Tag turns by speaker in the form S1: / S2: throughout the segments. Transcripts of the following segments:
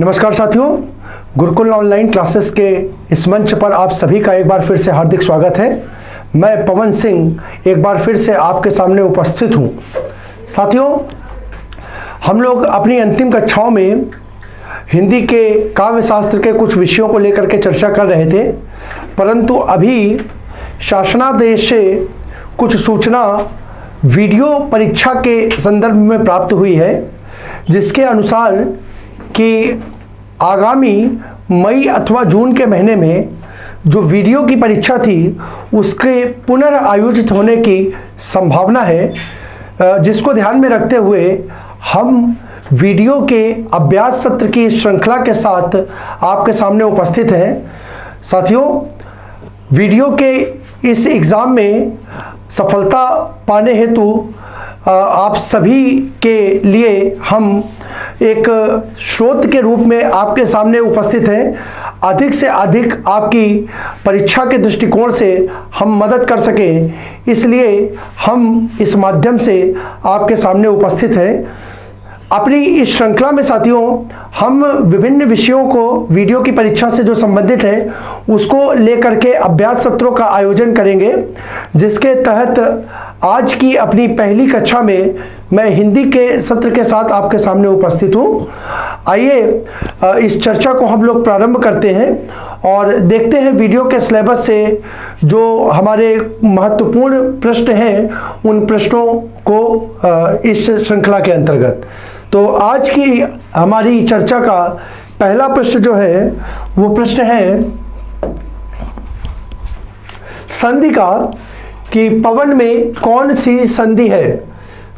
S1: नमस्कार साथियों, Gurukul online classes के इस मंच पर आप सभी का एक बार फिर से हार्दिक स्वागत है। मैं पवन सिंह एक बार फिर से आपके सामने उपस्थित हूं। साथियों, हम लोग अपनी अंतिम कक्षाओं में हिंदी के काव्य शास्त्र के कुछ विषयों को लेकर के चर्चा कर रहे थे, परंतु अभी शासनादेश से कुछ सूचना वीडियो परीक्षा के संदर्भ में प्राप्त हुई है, जिसके अनुसार कि आगामी मई अथवा जून के महीने में जो वीडियो की परीक्षा थी उसके पुनर्आयोजित होने की संभावना है, जिसको ध्यान में रखते हुए हम वीडियो के अभ्यास सत्र की श्रृंखला के साथ आपके सामने उपस्थित हैं। साथियों, वीडियो के इस एग्ज़ाम में सफलता पाने हेतु आप सभी के लिए हम एक स्रोत के रूप में आपके सामने उपस्थित हैं। अधिक से अधिक आपकी परीक्षा के दृष्टिकोण से हम मदद कर सकें, इसलिए हम इस माध्यम से आपके सामने उपस्थित हैं। अपनी इस श्रृंखला में साथियों, हम विभिन्न विषयों को वीडियो की परीक्षा से जो संबंधित है उसको लेकर के अभ्यास सत्रों का आयोजन करेंगे, जिसके तहत आज की अपनी पहली कक्षा में मैं हिंदी के सत्र के साथ आपके सामने उपस्थित हूँ। आइए इस चर्चा को हम लोग प्रारंभ करते हैं और देखते हैं वीडियो के सिलेबस से जो हमारे महत्वपूर्ण प्रश्न हैं उन प्रश्नों को इस श्रृंखला के अंतर्गत। तो आज की हमारी चर्चा का पहला प्रश्न जो है वो प्रश्न है संधि का, कि पवन में कौन सी संधि है।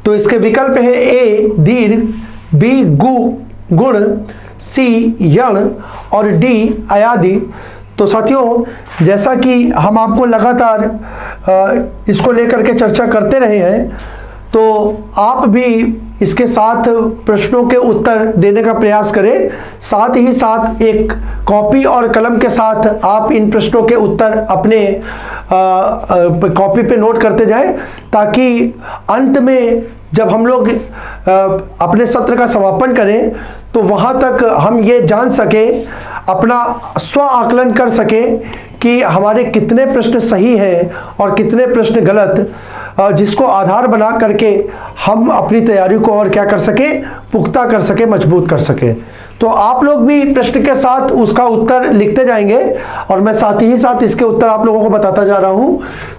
S1: तो इसके विकल्प है ए दीर्घ, बी गुण, सी यण और डी अयादि। तो साथियों, जैसा कि हम आपको लगातार इसको लेकर के चर्चा करते रहे हैं, तो आप भी इसके साथ प्रश्नों के उत्तर देने का प्रयास करें। साथ ही साथ एक कॉपी और कलम के साथ आप इन प्रश्नों के उत्तर अपने कॉपी पे नोट करते जाएं, ताकि अंत में जब हम लोग अपने सत्र का समापन करें तो वहाँ तक हम ये जान सके, अपना स्व आकलन कर सके कि हमारे कितने प्रश्न सही हैं और कितने प्रश्न गलत, जिसको आधार बना करके हम अपनी तैयारी को और क्या कर सके, पुख्ता कर सके, मजबूत कर सके। तो आप लोग भी प्रश्न के साथ उसका उत्तर लिखते जाएंगे और मैं साथ ही साथ इसके उत्तर आप लोगों को बताता जा रहा हूं।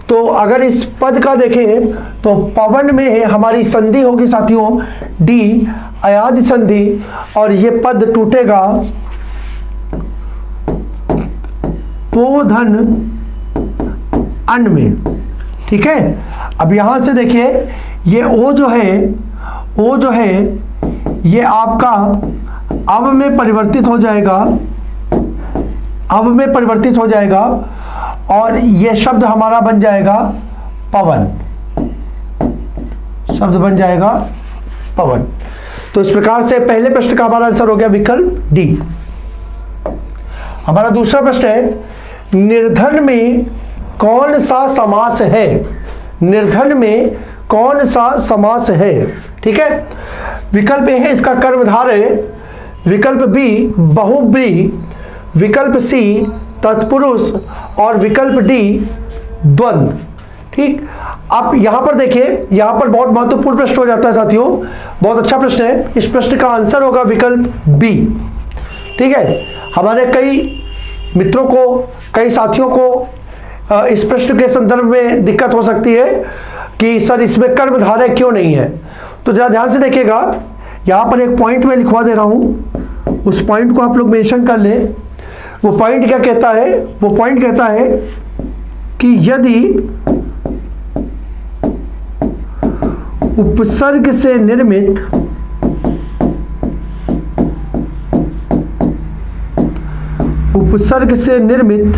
S1: तो अगर इस पद का देखें तो पवन में हमारी संधि होगी साथियों डी अयादि संधि, और ये पद टूटेगा पोधन अन में। ठीक है, अब यहां से देखिए ये ओ जो है ये आपका अब में परिवर्तित हो जाएगा, और ये शब्द हमारा बन जाएगा पवन, शब्द बन जाएगा पवन। तो इस प्रकार से पहले प्रश्न का हमारा आंसर हो गया विकल्प डी। हमारा दूसरा प्रश्न है निर्धन में कौन सा समास है। निर्धन में कौन सा समास है। ठीक है, विकल्प ए है इसका कर्मधारय, विकल्प बी बहुब्रीहि, विकल्प सी तत्पुरुष और विकल्प डी द्वंद्व। ठीक, अब यहां पर देखिए, यहां पर बहुत महत्वपूर्ण प्रश्न हो जाता है साथियों, बहुत अच्छा प्रश्न है। इस प्रश्न का आंसर होगा विकल्प बी। ठीक है, हमारे कई मित्रों को, कई साथियों को इस प्रश्न के संदर्भ में दिक्कत हो सकती है कि सर इसमें कर्मधारय क्यों नहीं है। तो जरा ध्यान से देखिएगा, यहां पर एक पॉइंट में लिखवा दे रहा हूं, उस पॉइंट को आप लोग मेंशन कर लें। वो पॉइंट क्या कहता है? वो पॉइंट कहता है कि यदि उपसर्ग से निर्मित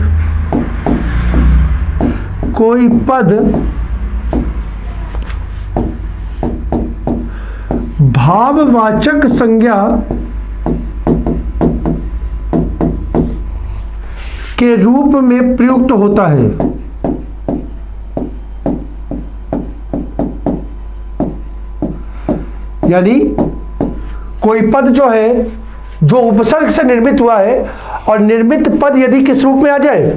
S1: कोई पद भाववाचक संज्ञा के रूप में प्रयुक्त होता है, यानी कोई पद जो है जो उपसर्ग से निर्मित हुआ है और निर्मित पद यदि किस रूप में आ जाए,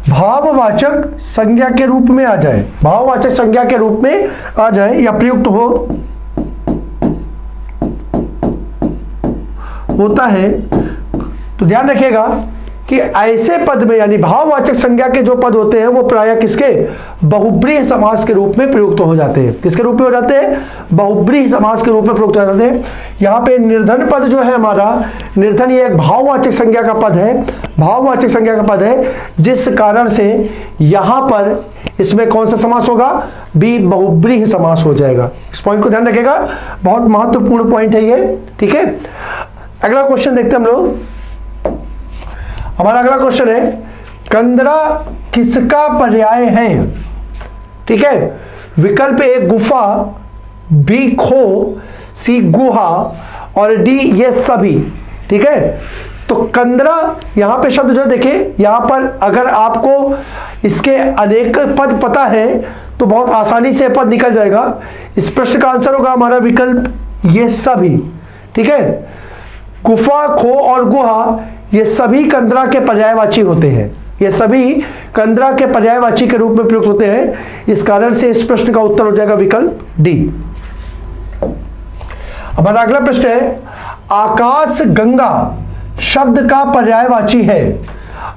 S1: भाववाचक संज्ञा के रूप में आ जाए, भाववाचक संज्ञा के रूप में आ जाए या प्रयुक्त होता है, तो ध्यान रखिएगा कि ऐसे पद में यानी भाववाचक संज्ञा के जो पद होते हैं वो प्रायः किसके, बहुब्रीहि समास के रूप में प्रयुक्त हो जाते हैं। किसके रूप में हो जाते हैं, बहुब्रीहि समास के रूप में प्रयुक्त हो जाते हैं। यहाँ पे निर्धन पद जो है हमारा, निर्धन ये एक भाववाचक संज्ञा का पद है, भाववाचक संज्ञा का पद है, जिस कारण से यहाँ पर इसमें कौन सा समास होगा, बी बहुब्रीहि समास हो जाएगा। इस पॉइंट को ध्यान रखिएगा, बहुत महत्वपूर्ण पॉइंट है ये, ठीक है। अगला क्वेश्चन देखते हैं हम लोग। हमारा अगला क्वेश्चन है, कंदरा किसका पर्याय है, ठीक है। विकल्प ए गुफा, बी खो, सी गुहा और डी ये सभी, ठीक है। तो कंदरा यहां पे शब्द जो देखिए, यहां पर अगर आपको इसके अनेक पद पता है तो बहुत आसानी से पद निकल जाएगा। इस प्रश्न का आंसर होगा हमारा विकल्प ये सभी, ठीक है। गुफा, खो और गुहा ये सभी कंदरा के पर्यायवाची होते हैं, ये सभी कंदरा के पर्यायवाची के रूप में प्रयुक्त होते हैं। इस कारण से इस प्रश्न का उत्तर हो जाएगा विकल्प डी। हमारा अगला प्रश्न है, आकाश गंगा शब्द का पर्यायवाची है।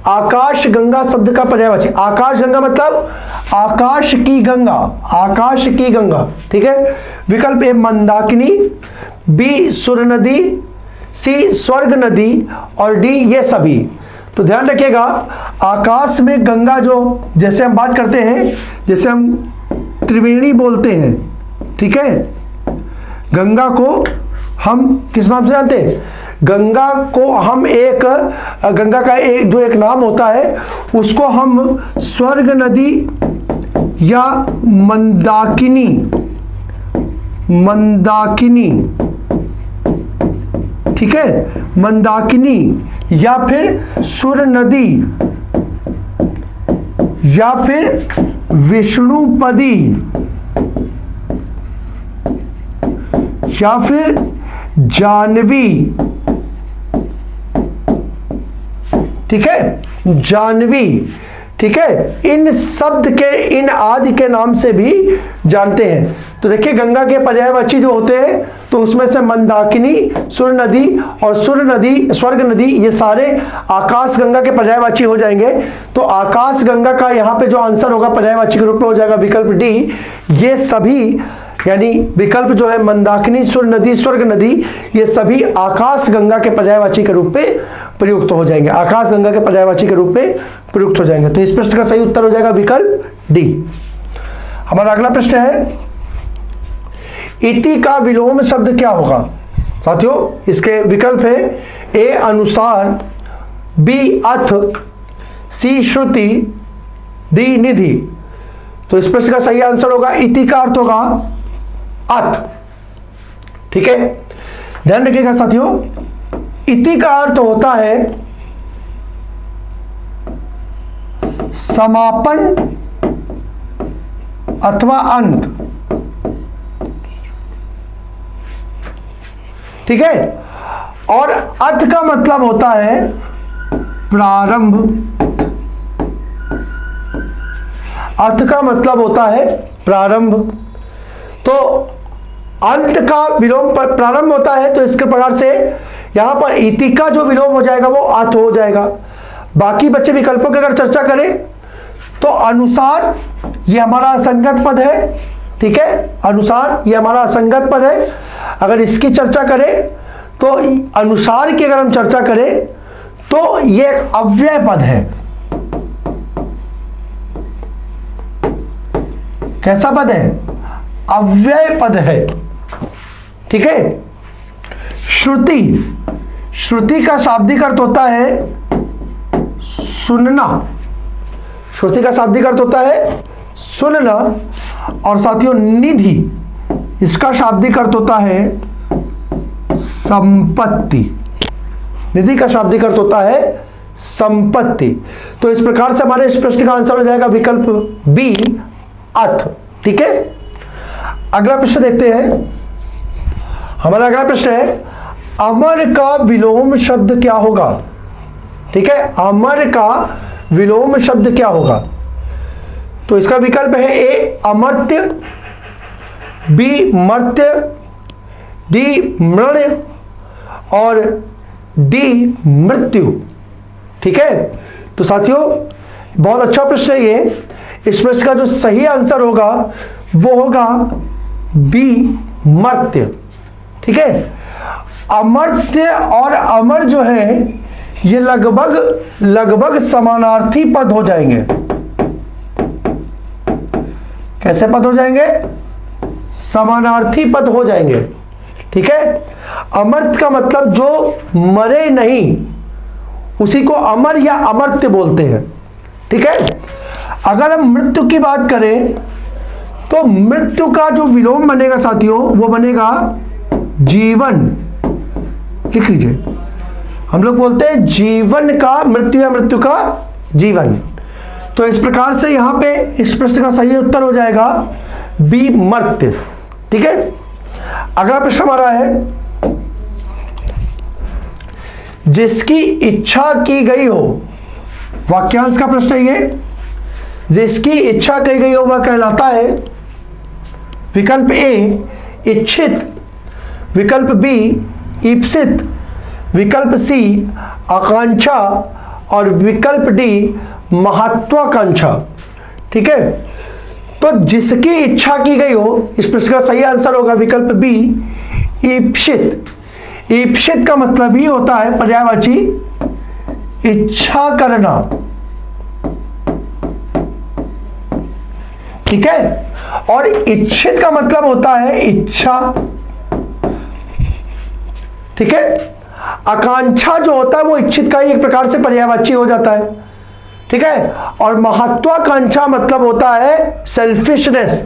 S1: आकाश गंगा शब्द का पर्यायवाची, आकाश गंगा मतलब आकाश की गंगा, आकाश की गंगा, ठीक है। विकल्प ए मंदाकिनी, बी सुर नदी, सी स्वर्ग नदी और डी ये सभी। तो ध्यान रखिएगा, आकाश में गंगा जो, जैसे हम बात करते हैं, जैसे हम त्रिवेणी बोलते हैं, ठीक है। गंगा को हम किस नाम से जानते हैं, गंगा को हम एक, गंगा का एक जो एक नाम होता है उसको हम स्वर्ग नदी या मंदाकिनी, मंदाकिनी, ठीक है, मंदाकिनी या फिर सुर नदी या फिर विष्णुपदी या फिर जानवी, ठीक है, जानवी, ठीक है। इन शब्द के, इन आदि के नाम से भी जानते हैं। तो देखिए गंगा के पर्यायवाची जो होते हैं तो उसमें से मंदाकिनी, सुर नदी और सुर नदी, स्वर्ग नदी ये सारे आकाश गंगा के पर्यायवाची हो जाएंगे। तो आकाश गंगा का यहाँ पे जो आंसर होगा पर्यायवाची के रूप में हो जाएगा विकल्प डी ये सभी, यानी विकल्प जो है मंदाकिनी, सुर नदी, स्वर्ग नदी ये सभी आकाश गंगा के पर्यायवाची के रूप में प्रयुक्त हो जाएंगे, आकाश गंगा के पर्यायवाची के रूप में प्रयुक्त हो जाएंगे। तो इस प्रश्न का सही उत्तर हो जाएगा विकल्प डी। हमारा अगला प्रश्न है, इति का विलोम शब्द क्या होगा। साथियों इसके विकल्प है, ए अनुसार, बी अथ, सी श्रुति, डी निधि। तो इस प्रश्न का सही आंसर होगा इति का अर्थ होगा अथ, ठीक है। ध्यान रखिएगा साथियों, इति का अर्थ होता है समापन अथवा अंत, ठीक है। और अथ का मतलब होता है प्रारंभ, अथ का मतलब होता है प्रारंभ। तो अंत का विलोम प्रारंभ होता है, तो इसके प्रकार से यहां पर इति का जो विलोम हो जाएगा वो अथ हो जाएगा। बाकी बच्चे विकल्पों की अगर चर्चा करें तो अनुसार ये हमारा असंगत पद है, ठीक है, अनुसार ये हमारा असंगत पद है। अगर इसकी चर्चा करें तो अनुसार की अगर हम चर्चा करें तो ये एक अव्यय पद है। कैसा पद है, अव्यय पद है, ठीक है। श्रुति, श्रुति का शाब्दिक अर्थ होता है सुनना, श्रुति का शाब्दिक अर्थ होता है सुनना। और साथियों निधि, इसका शाब्दिक अर्थ होता है संपत्ति, निधि का शाब्दिक अर्थ होता है संपत्ति। तो इस प्रकार से हमारे इस प्रश्न का आंसर हो जाएगा विकल्प बी अथ, ठीक है। अगला प्रश्न देखते हैं। हमारा अगला प्रश्न है, अमर का विलोम शब्द क्या होगा? ठीक है, अमर का विलोम शब्द क्या होगा? तो इसका विकल्प है ए अमर्त्य, बी मर्त्य, डी मृण्य और डी मृत्यु। ठीक है, तो साथियों बहुत अच्छा प्रश्न है ये। इस प्रश्न का जो सही आंसर होगा वो होगा बी मर्त्य। ठीक है, अमर्त्य और अमर जो है ये लगभग समानार्थी पद हो जाएंगे। कैसे पद हो जाएंगे? समानार्थी पद हो जाएंगे। ठीक है, अमर्त्य का मतलब जो मरे नहीं उसी को अमर या अमर्त्य बोलते हैं। ठीक है, अगर हम मृत्यु की बात करें तो मृत्यु का जो विलोम बनेगा साथियों वो बनेगा जीवन। लिख लीजिए, हम लोग बोलते हैं जीवन का मृत्यु या मृत्यु का जीवन। तो इस प्रकार से यहां पे इस प्रश्न का सही उत्तर हो जाएगा बी मर्त्य। ठीक है, अगला प्रश्न हमारा है जिसकी इच्छा की गई हो। वाक्यांश का प्रश्न है ये। जिसकी इच्छा की गई हो वह कहलाता है विकल्प ए इच्छित, विकल्प बी ईप्सित, विकल्प सी आकांक्षा और विकल्प डी महत्वाकांक्षा। ठीक है, तो जिसकी इच्छा की गई हो इस प्रश्न का सही आंसर होगा विकल्प बी ईप्सित। ईप्सित का मतलब ही होता है पर्यायवाची इच्छा करना। ठीक है, और इच्छित का मतलब होता है इच्छा। ठीक है, आकांक्षा जो होता है वो इच्छित का ही एक प्रकार से पर्यायवाची हो जाता है। ठीक है, और महत्वाकांक्षा मतलब होता है सेल्फिशनेस।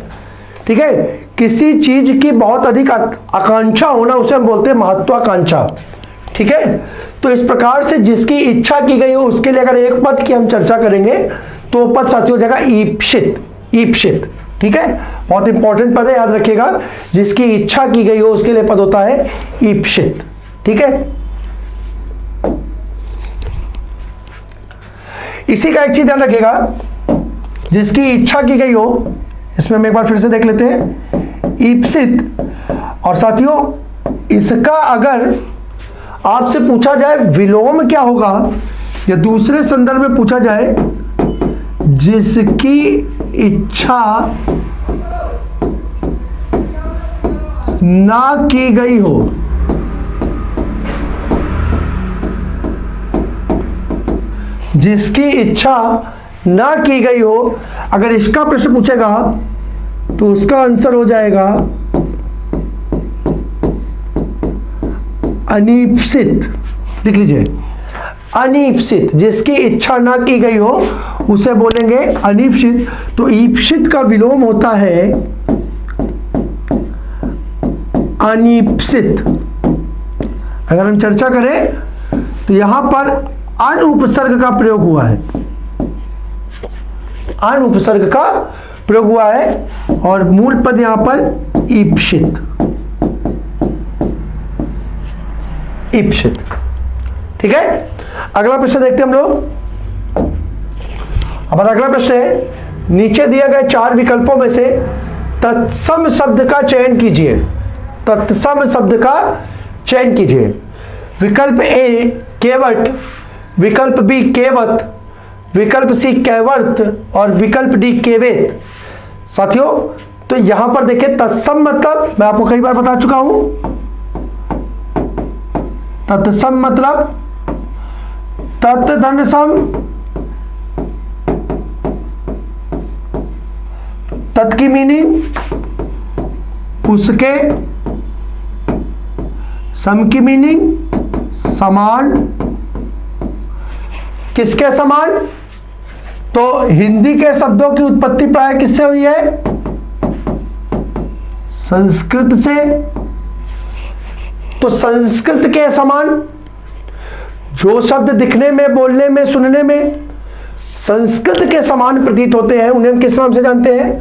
S1: ठीक है, किसी चीज की बहुत अधिक आकांक्षा होना उसे हम बोलते हैं महत्वाकांक्षा। ठीक है, तो इस प्रकार से जिसकी इच्छा की गई हो उसके लिए अगर एक पद की हम चर्चा करेंगे तो पद साथियों हो जाएगा ईप्सित। ईप्सित, ठीक है, बहुत इंपॉर्टेंट पद है, याद रखिएगा। जिसकी इच्छा की गई हो उसके लिए पद होता है ईप्सित। ठीक है, इसी का एक चीज ध्यान रखिएगा, जिसकी इच्छा की गई हो इसमें हम एक बार फिर से देख लेते हैं ईप्सित। और साथियों इसका अगर आपसे पूछा जाए विलोम क्या होगा या दूसरे संदर्भ में पूछा जाए जिसकी इच्छा ना की गई हो, जिसकी इच्छा ना की गई हो, अगर इसका प्रश्न पूछेगा तो उसका आंसर हो जाएगा अनीप्सित। लिख लीजिए, अनीप्सित। जिसकी इच्छा ना की गई हो उसे बोलेंगे अनीप्सित। तो ईप्सित का विलोम होता है अनीप्सित। अगर हम चर्चा करें तो यहां पर अन उपसर्ग का प्रयोग हुआ है। अन उपसर्ग का प्रयोग हुआ है और मूल पद यहां पर ईप्सित। ईप्सित, ठीक है। अगला प्रश्न देखते हैं हम लोग। हमारा अगला प्रश्न है नीचे दिए गए 4 विकल्पों में से तत्सम शब्द का चयन कीजिए। तत्सम शब्द का चयन कीजिए। विकल्प ए केवट, विकल्प बी केवत, विकल्प सी कैवर्त और विकल्प डी केवेत। साथियों तो यहां पर देखिए तत्सम मतलब मैं आपको कई बार बता चुका हूं। तत्सम मतलब तत् धन सम, तत् की मीनिंग उसके, सम की मीनिंग समान। किसके समान? तो हिंदी के शब्दों की उत्पत्ति प्राय किससे हुई है? संस्कृत से। तो संस्कृत के समान जो शब्द दिखने में, बोलने में, सुनने में संस्कृत के समान प्रतीत होते हैं उन्हें हम किस नाम से जानते हैं?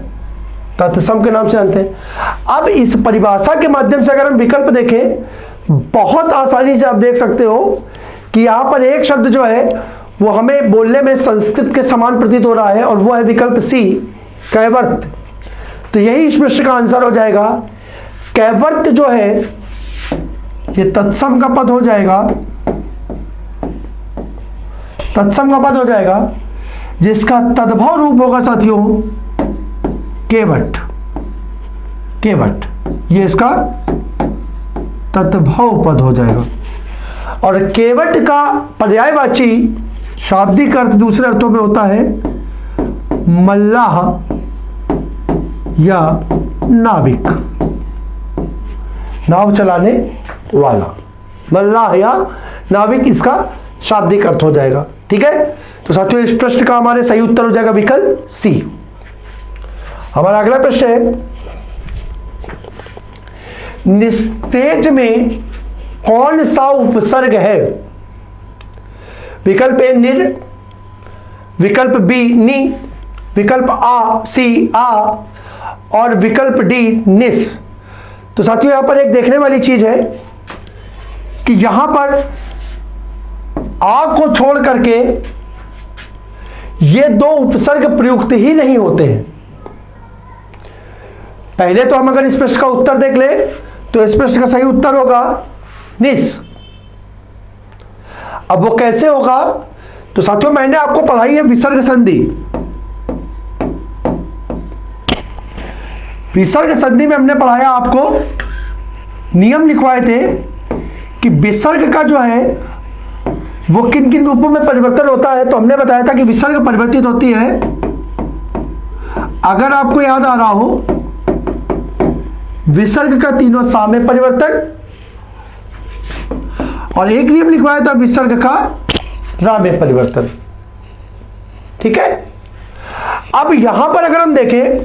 S1: तत्सम के नाम से जानते हैं। अब इस परिभाषा के माध्यम से अगर हम विकल्प देखें बहुत आसानी से आप देख सकते हो कि यहां पर एक शब्द जो है वो हमें बोलने में संस्कृत के समान प्रतीत हो रहा है, और वो है विकल्प सी, कैवर्त। तो यही इस प्रश्न का आंसर हो जाएगा। कैवर्त जो है ये तत्सम का पद हो जाएगा, तत्सम का पद हो जाएगा, जिसका तद्भव रूप होगा साथियों केवट। केवट ये इसका तद्भव पद हो जाएगा। और केवट का पर्यायवाची शाब्दिक अर्थ दूसरे अर्थों में होता है मल्लाह या नाविक, नाव चलाने वाला। मल्लाह या नाविक इसका शाब्दिक अर्थ हो जाएगा। ठीक है, तो साथियों इस प्रश्न का हमारे सही उत्तर हो जाएगा विकल्प सी। हमारा अगला प्रश्न है, निस्तेज में कौन सा उपसर्ग है? विकल्प ए निर, विकल्प बी नी, विकल्प आ सी आ, और विकल्प डी निस। तो साथियों यहां पर एक देखने वाली चीज है कि यहां पर आ को छोड़ करके ये दो उपसर्ग प्रयुक्त ही नहीं होते हैं। पहले तो हम अगर इस प्रश्न का उत्तर देख ले तो इस प्रश्न का सही उत्तर होगा निस। अब वो कैसे होगा? तो साथियों मैंने आपको पढ़ाई है विसर्ग संधि। विसर्ग संधि में हमने पढ़ाया, आपको नियम लिखवाए थे कि विसर्ग का जो है वो किन किन रूपों में परिवर्तन होता है। तो हमने बताया था कि विसर्ग परिवर्तित होती है, अगर आपको याद आ रहा हो, विसर्ग का तीनों सा में परिवर्तन, और एक नियम लिखवाया था विसर्ग का रा में परिवर्तन। ठीक है, अब यहां पर अगर हम देखें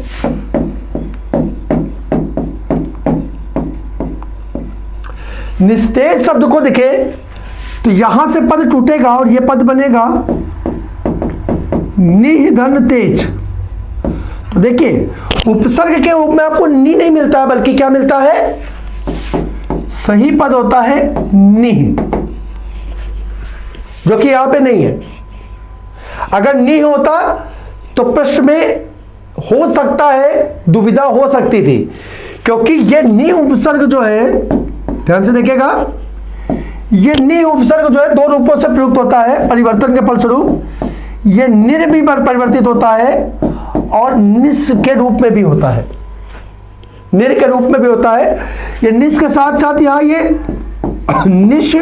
S1: निस्तेज शब्द को देखें तो यहां से पद टूटेगा और यह पद बनेगा निधन तेज। तो देखिए उपसर्ग के रूप में आपको नी नहीं मिलता है, बल्कि क्या मिलता है? सही पद होता है निह, जो कि यहां पे नहीं है। अगर निह होता तो प्रश्न में हो सकता है दुविधा हो सकती थी, क्योंकि यह नि उपसर्ग जो है, ध्यान से देखिएगा, यह नि उपसर्ग जो है दो रूपों से प्रयुक्त होता है परिवर्तन के फलस्वरूप। यह निर भी परिवर्तित होता है और निस के रूप में भी होता है, निर के रूप में भी होता है। ये निस के साथ साथ यहां ये निश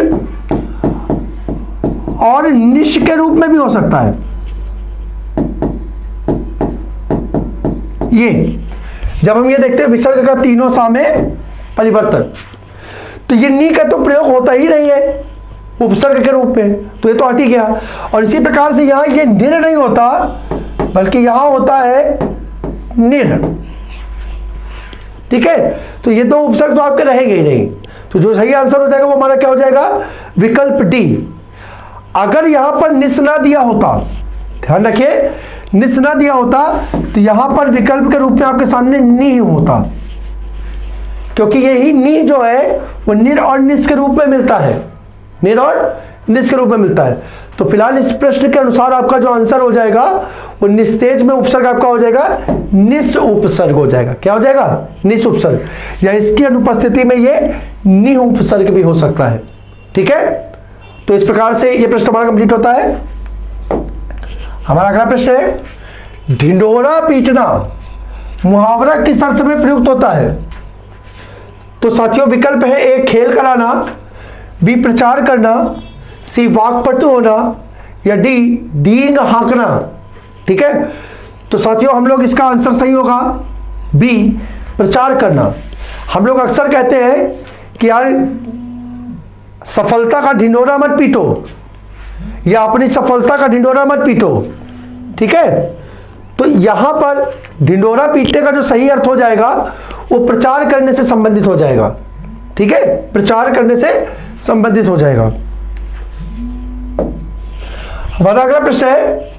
S1: और निश के रूप में भी हो सकता है। ये जब हम ये देखते हैं विसर्ग का तीनों सा में परिवर्तन, तो ये नी का तो प्रयोग होता ही नहीं है उपसर्ग के रूप में, तो ये तो हट ही गया। और इसी प्रकार से यहां ये निर नहीं होता, बल्कि यहां होता है निर। ठीक है, तो ये दो उपसर्ग तो आपके रहेंगे ही नहीं। तो जो सही आंसर हो जाएगा वो हमारा क्या हो जाएगा? विकल्प डी। अगर यहां पर निस ना दिया होता, ध्यान रखिए, निस ना दिया होता तो यहां पर विकल्प के रूप में आपके सामने नी होता, क्योंकि यही नी जो है वो निर और निस के रूप में मिलता है, निर और निस के रूप में मिलता है। तो फिलहाल इस प्रश्न के अनुसार आपका जो आंसर हो जाएगा वो निस्तेज में उपसर्ग आपका हो जाएगा निस उपसर्ग हो जाएगा। क्या हो जाएगा? निस उपसर्ग, या इसकी अनुपस्थिति में ये नि उपसर्ग भी हो सकता है। ठीक है, तो इस प्रकार से ये प्रश्न हमारा कंप्लीट होता है। हमारा अगला प्रश्न है, ढिंढोरा पीटना मुहावरा किस अर्थ में प्रयुक्त होता है? तो साथियों विकल्प है ए खेल कराना, बी प्रचार करना, सी वाक्पटु होना, या डी डींग हाँकना। ठीक है, तो साथियों हम लोग इसका आंसर सही होगा बी प्रचार करना। हम लोग अक्सर कहते हैं कि यार सफलता का ढिंढोरा मत पीटो, या अपनी सफलता का ढिंढोरा मत पीटो। ठीक है, तो यहां पर ढिंढोरा पीटने का जो सही अर्थ हो जाएगा वो प्रचार करने से संबंधित हो जाएगा। ठीक है, प्रचार करने से संबंधित हो जाएगा। हमारा अगला प्रश्न है,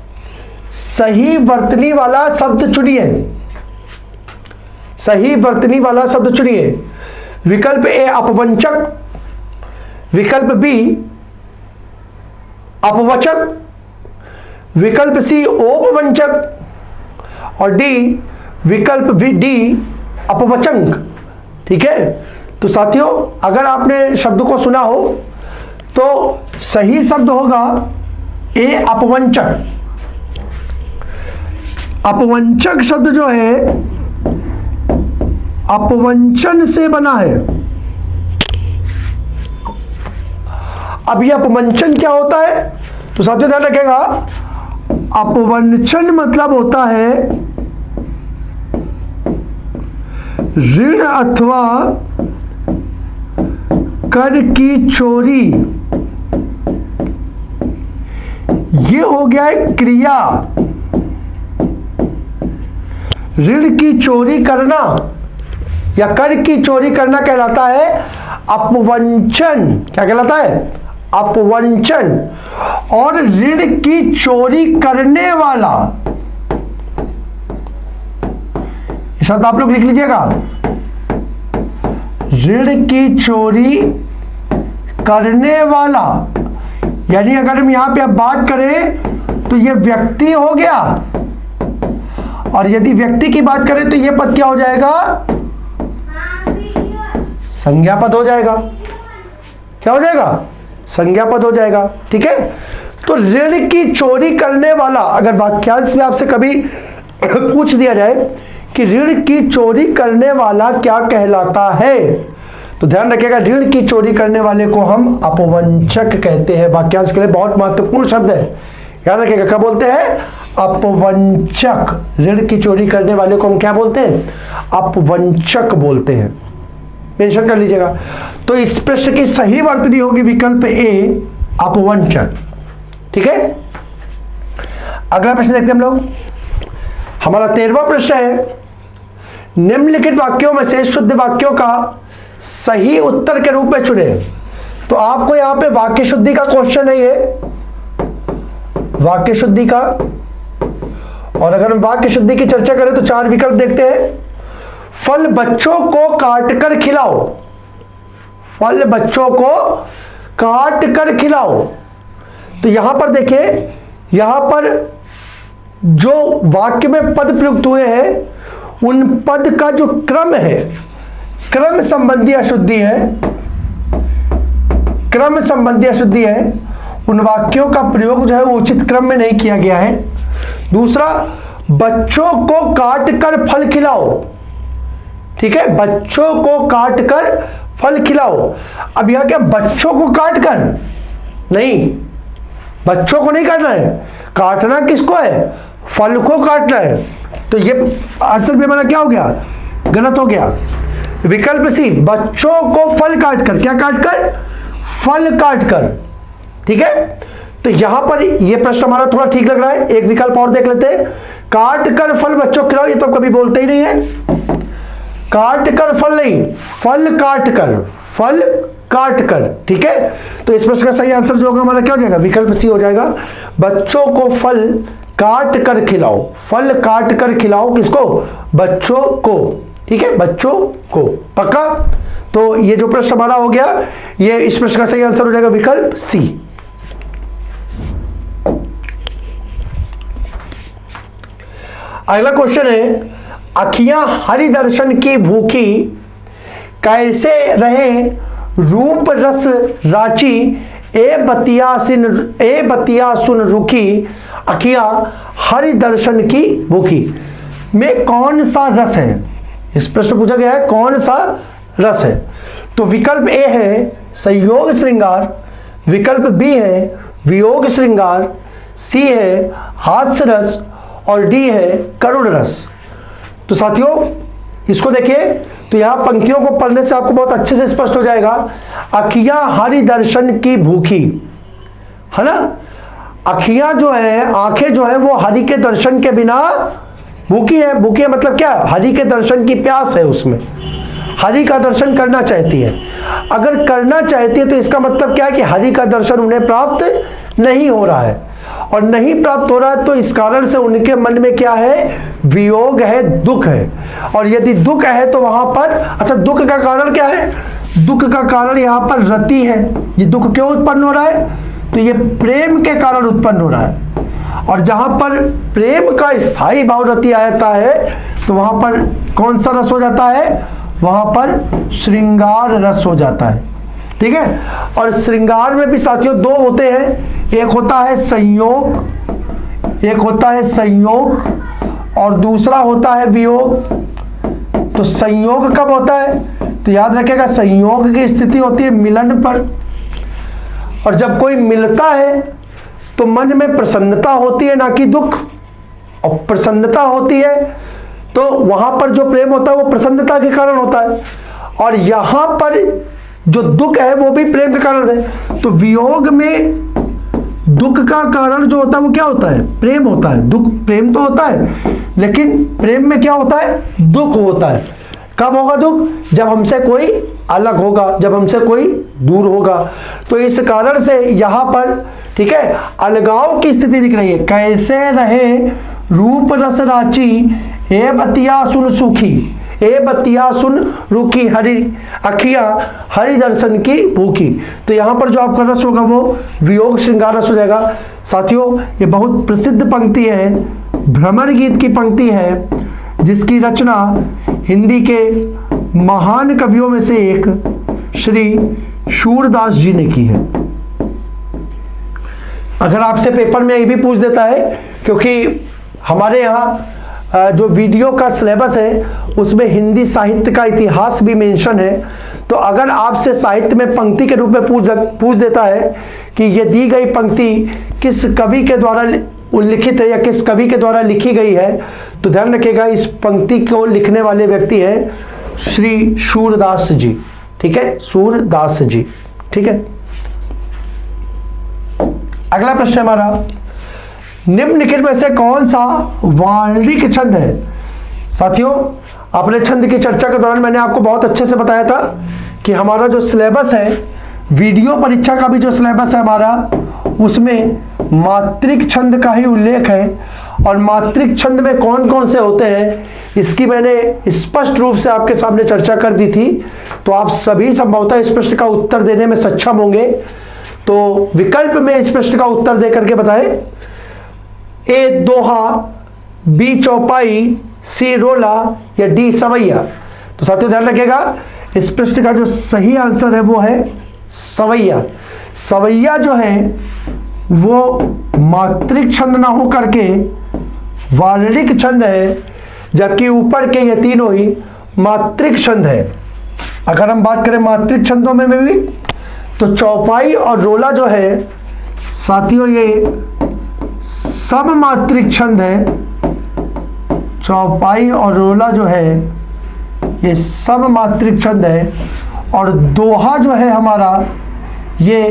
S1: सही वर्तनी वाला शब्द चुनिए। सही वर्तनी वाला शब्द चुनिए। विकल्प ए अपवंचक, विकल्प बी अपवचक, विकल्प सी औपवंचक और विकल्प डी अपवचंक। ठीक है, तो साथियों अगर आपने शब्द को सुना हो तो सही शब्द होगा ए अपवंचक। अपवंचक शब्द जो है अपवंचन से बना है। अब यह अपवंचन क्या होता है, तो साथियों ध्यान रखिएगा, अपवंचन मतलब होता है ऋण अथवा कर की चोरी। ये हो गया है क्रिया। ऋण की चोरी करना या कर की चोरी करना कहलाता है अपवंचन। क्या कहलाता है? अपवंचन। और ऋण की चोरी करने वाला, शब्द आप लोग लिख लीजिएगा, ऋण की चोरी करने वाला, यानी अगर हम यहां पे अब बात करें तो यह व्यक्ति हो गया, और यदि व्यक्ति की बात करें तो यह पद क्या हो जाएगा? संज्ञा पद हो जाएगा। क्या हो जाएगा? संज्ञा पद हो जाएगा। ठीक है, तो ऋण की चोरी करने वाला, अगर वाक्यांश में आपसे कभी पूछ दिया जाए कि ऋण की चोरी करने वाला क्या कहलाता है, तो ध्यान रखिएगा ऋण की चोरी करने वाले को हम अपवंचक कहते हैं। वाक्यांश के लिए बहुत महत्वपूर्ण शब्द है, याद रखिएगा। क्या बोलते हैं? अपवंचक। ऋण की चोरी करने वाले को हम क्या बोलते हैं? अपवंचक बोलते हैं। मेंशन कर लीजिएगा। तो इस प्रश्न की सही वर्तनी होगी विकल्प ए अपवंचक। ठीक है, अगला प्रश्न देखते हैं हम लोग। हमारा 13वां प्रश्न है, निम्नलिखित वाक्यों में से शुद्ध वाक्यों का सही उत्तर के रूप में चुने। तो आपको यहां पे वाक्य शुद्धि का क्वेश्चन है, ये वाक्य शुद्धि का। और अगर हम वाक्य शुद्धि की चर्चा करें तो 4 विकल्प देखते हैं। फल बच्चों को काट कर खिलाओ, फल बच्चों को काट कर खिलाओ। तो यहां पर देखिए, यहां पर जो वाक्य में पद प्रयुक्त हुए हैं उन पद का जो क्रम है, क्रम संबंधी अशुद्धि है, क्रम संबंधी अशुद्धि है। उन वाक्यों का प्रयोग जो है वो उचित क्रम में नहीं किया गया है। दूसरा, बच्चों को काट कर फल खिलाओ। ठीक है, बच्चों को काट कर फल खिलाओ। अब यहां क्या बच्चों को काट कर? नहीं, बच्चों को नहीं काटना है। काटना किसको है? फल को काटना है। तो ये आंसर भी हमारा क्या हो गया? गलत हो गया। विकल्प सी, बच्चों को फल काट कर, क्या काट कर? फल काट कर। ठीक है, तो यहां पर ये प्रश्न हमारा थोड़ा ठीक लग रहा है। एक विकल्प और देख लेते हैं। काट कर फल बच्चों को खिलाओ, ये तो कभी बोलते ही नहीं है। काट कर फल नहीं, फल काट कर, फल काट कर। ठीक है, तो इस प्रश्न का सही आंसर जो होगा हमारा क्या हो जाएगा? विकल्प सी हो जाएगा। बच्चों को फल काट कर खिलाओ, फल काट कर खिलाओ किसको? बच्चों को। ठीक है, बच्चों को। पक्का? तो ये जो प्रश्न हमारा हो गया, ये इस प्रश्न का सही आंसर हो जाएगा विकल्प सी। अगला क्वेश्चन है, अखियां हरि दर्शन की भूखी, कैसे रहे रूप रस राची, ए बतिया सुन रुकी, अखियां हरि दर्शन की भूखी में कौन सा रस है? इस प्रश्न पूछा गया है कौन सा रस है। तो विकल्प ए है संयोग श्रृंगार, विकल्प बी है वियोग श्रृंगार, सी है हास्य रस और डी है करुण रस। तो साथियों इसको देखिए, तो यहां पंक्तियों को पढ़ने से आपको बहुत अच्छे से स्पष्ट हो जाएगा। अखियां हरि दर्शन की भूखी, है ना? अखियां जो है, आंखें जो है वो हरि के दर्शन के बिना भूखी है। भूखी है मतलब क्या? हरि के दर्शन की प्यास है, उसमें हरि का दर्शन करना चाहती है। अगर करना चाहती है तो इसका मतलब क्या है कि हरि का दर्शन उन्हें प्राप्त नहीं हो रहा है, और नहीं प्राप्त हो रहा है तो इस कारण से उनके मन में क्या है? वियोग है, दुख है। और यदि दुख है तो वहां पर, अच्छा दुख का कारण क्या है? दुख का कारण यहाँ पर रति है। ये दुख क्यों उत्पन्न हो रहा है? तो ये प्रेम के कारण उत्पन्न हो रहा है। और जहां पर प्रेम का स्थायी भाव रति आ जाता है तो वहां पर कौन सा रस हो जाता है? वहां पर श्रृंगार रस हो जाता है। ठीक है। और श्रृंगार में भी साथियों दो होते हैं, एक होता है संयोग, एक होता है संयोग और दूसरा होता है वियोग। तो संयोग कब होता है? तो याद रखिएगा, संयोग की स्थिति होती है मिलन पर। और जब कोई मिलता है तो मन में प्रसन्नता होती है, ना कि दुख। और प्रसन्नता होती है तो वहां पर जो प्रेम होता है वो प्रसन्नता के कारण होता है। और यहां पर जो दुख है वो भी प्रेम के कारण है। तो वियोग में दुख का कारण जो होता है वो क्या होता है? प्रेम होता है। दुख प्रेम तो होता है, लेकिन प्रेम में क्या होता है? दुख होता है। कब होगा दुख? जब हमसे कोई अलग होगा, जब हमसे कोई दूर होगा। तो इस कारण से यहां पर, ठीक है, अलगाव की स्थिति दिख रही है। कैसे रहे रूप रस राची, ए बतिया सुन सुखी, ए बतिया सुन रूखी, हरि अखिया हरि दर्शन की भूखी। तो यहां पर जो आपका रस होगा वो वियोग श्रृंगार रस हो जाएगा। साथियों, ये बहुत प्रसिद्ध पंक्ति है, भ्रमर गीत की पंक्ति है, जिसकी रचना हिंदी के महान कवियों में से एक श्री सूरदास जी ने की है। अगर आपसे पेपर में ये भी पूछ देता है, क्योंकि हमारे यहाँ जो वीडियो का सिलेबस है उसमें हिंदी साहित्य का इतिहास भी मेंशन है, तो अगर आपसे साहित्य में पंक्ति के रूप में पूछ देता है कि ये दी गई पंक्ति किस कवि के द्वारा उल्लिखित है या किस कवि के द्वारा लिखी गई है, तो ध्यान रखिएगा इस पंक्ति को लिखने वाले व्यक्ति हैं श्री सूरदास जी। ठीक है, सूरदास जी। ठीक है। अगला प्रश्न हमारा, निम्नलिखित में से कौन सा वार्णिक छंद है? साथियों, अपने छंद की चर्चा के दौरान मैंने आपको बहुत अच्छे से बताया था कि हमारा जो सिलेबस है, वीडियो परीक्षा का भी जो सिलेबस है हमारा, उसमें मात्रिक छंद का ही उल्लेख है। और मात्रिक छंद में कौन कौन से होते हैं इसकी मैंने स्पष्ट रूप से आपके सामने चर्चा कर दी थी। तो आप सभी संभवतः इस प्रश्न का उत्तर देने में सक्षम होंगे। तो विकल्प में इस प्रश्न का उत्तर दे करके बताएं। ए दोहा, बी चौपाई, सी रोला या डी सवैया। तो साथियों ध्यान रखिएगा, इस प्रश्न का जो सही आंसर है वो है सवैया। सवैया जो है वो मात्रिक छंद ना हो करके वार्णिक छंद है, जबकि ऊपर के ये तीनों ही मात्रिक छंद है। अगर हम बात करें मात्रिक छंदों में भी, तो चौपाई और रोला जो है साथियों ये सब मात्रिक छंद है। चौपाई और रोला जो है ये सब मात्रिक छंद है। और दोहा जो है हमारा ये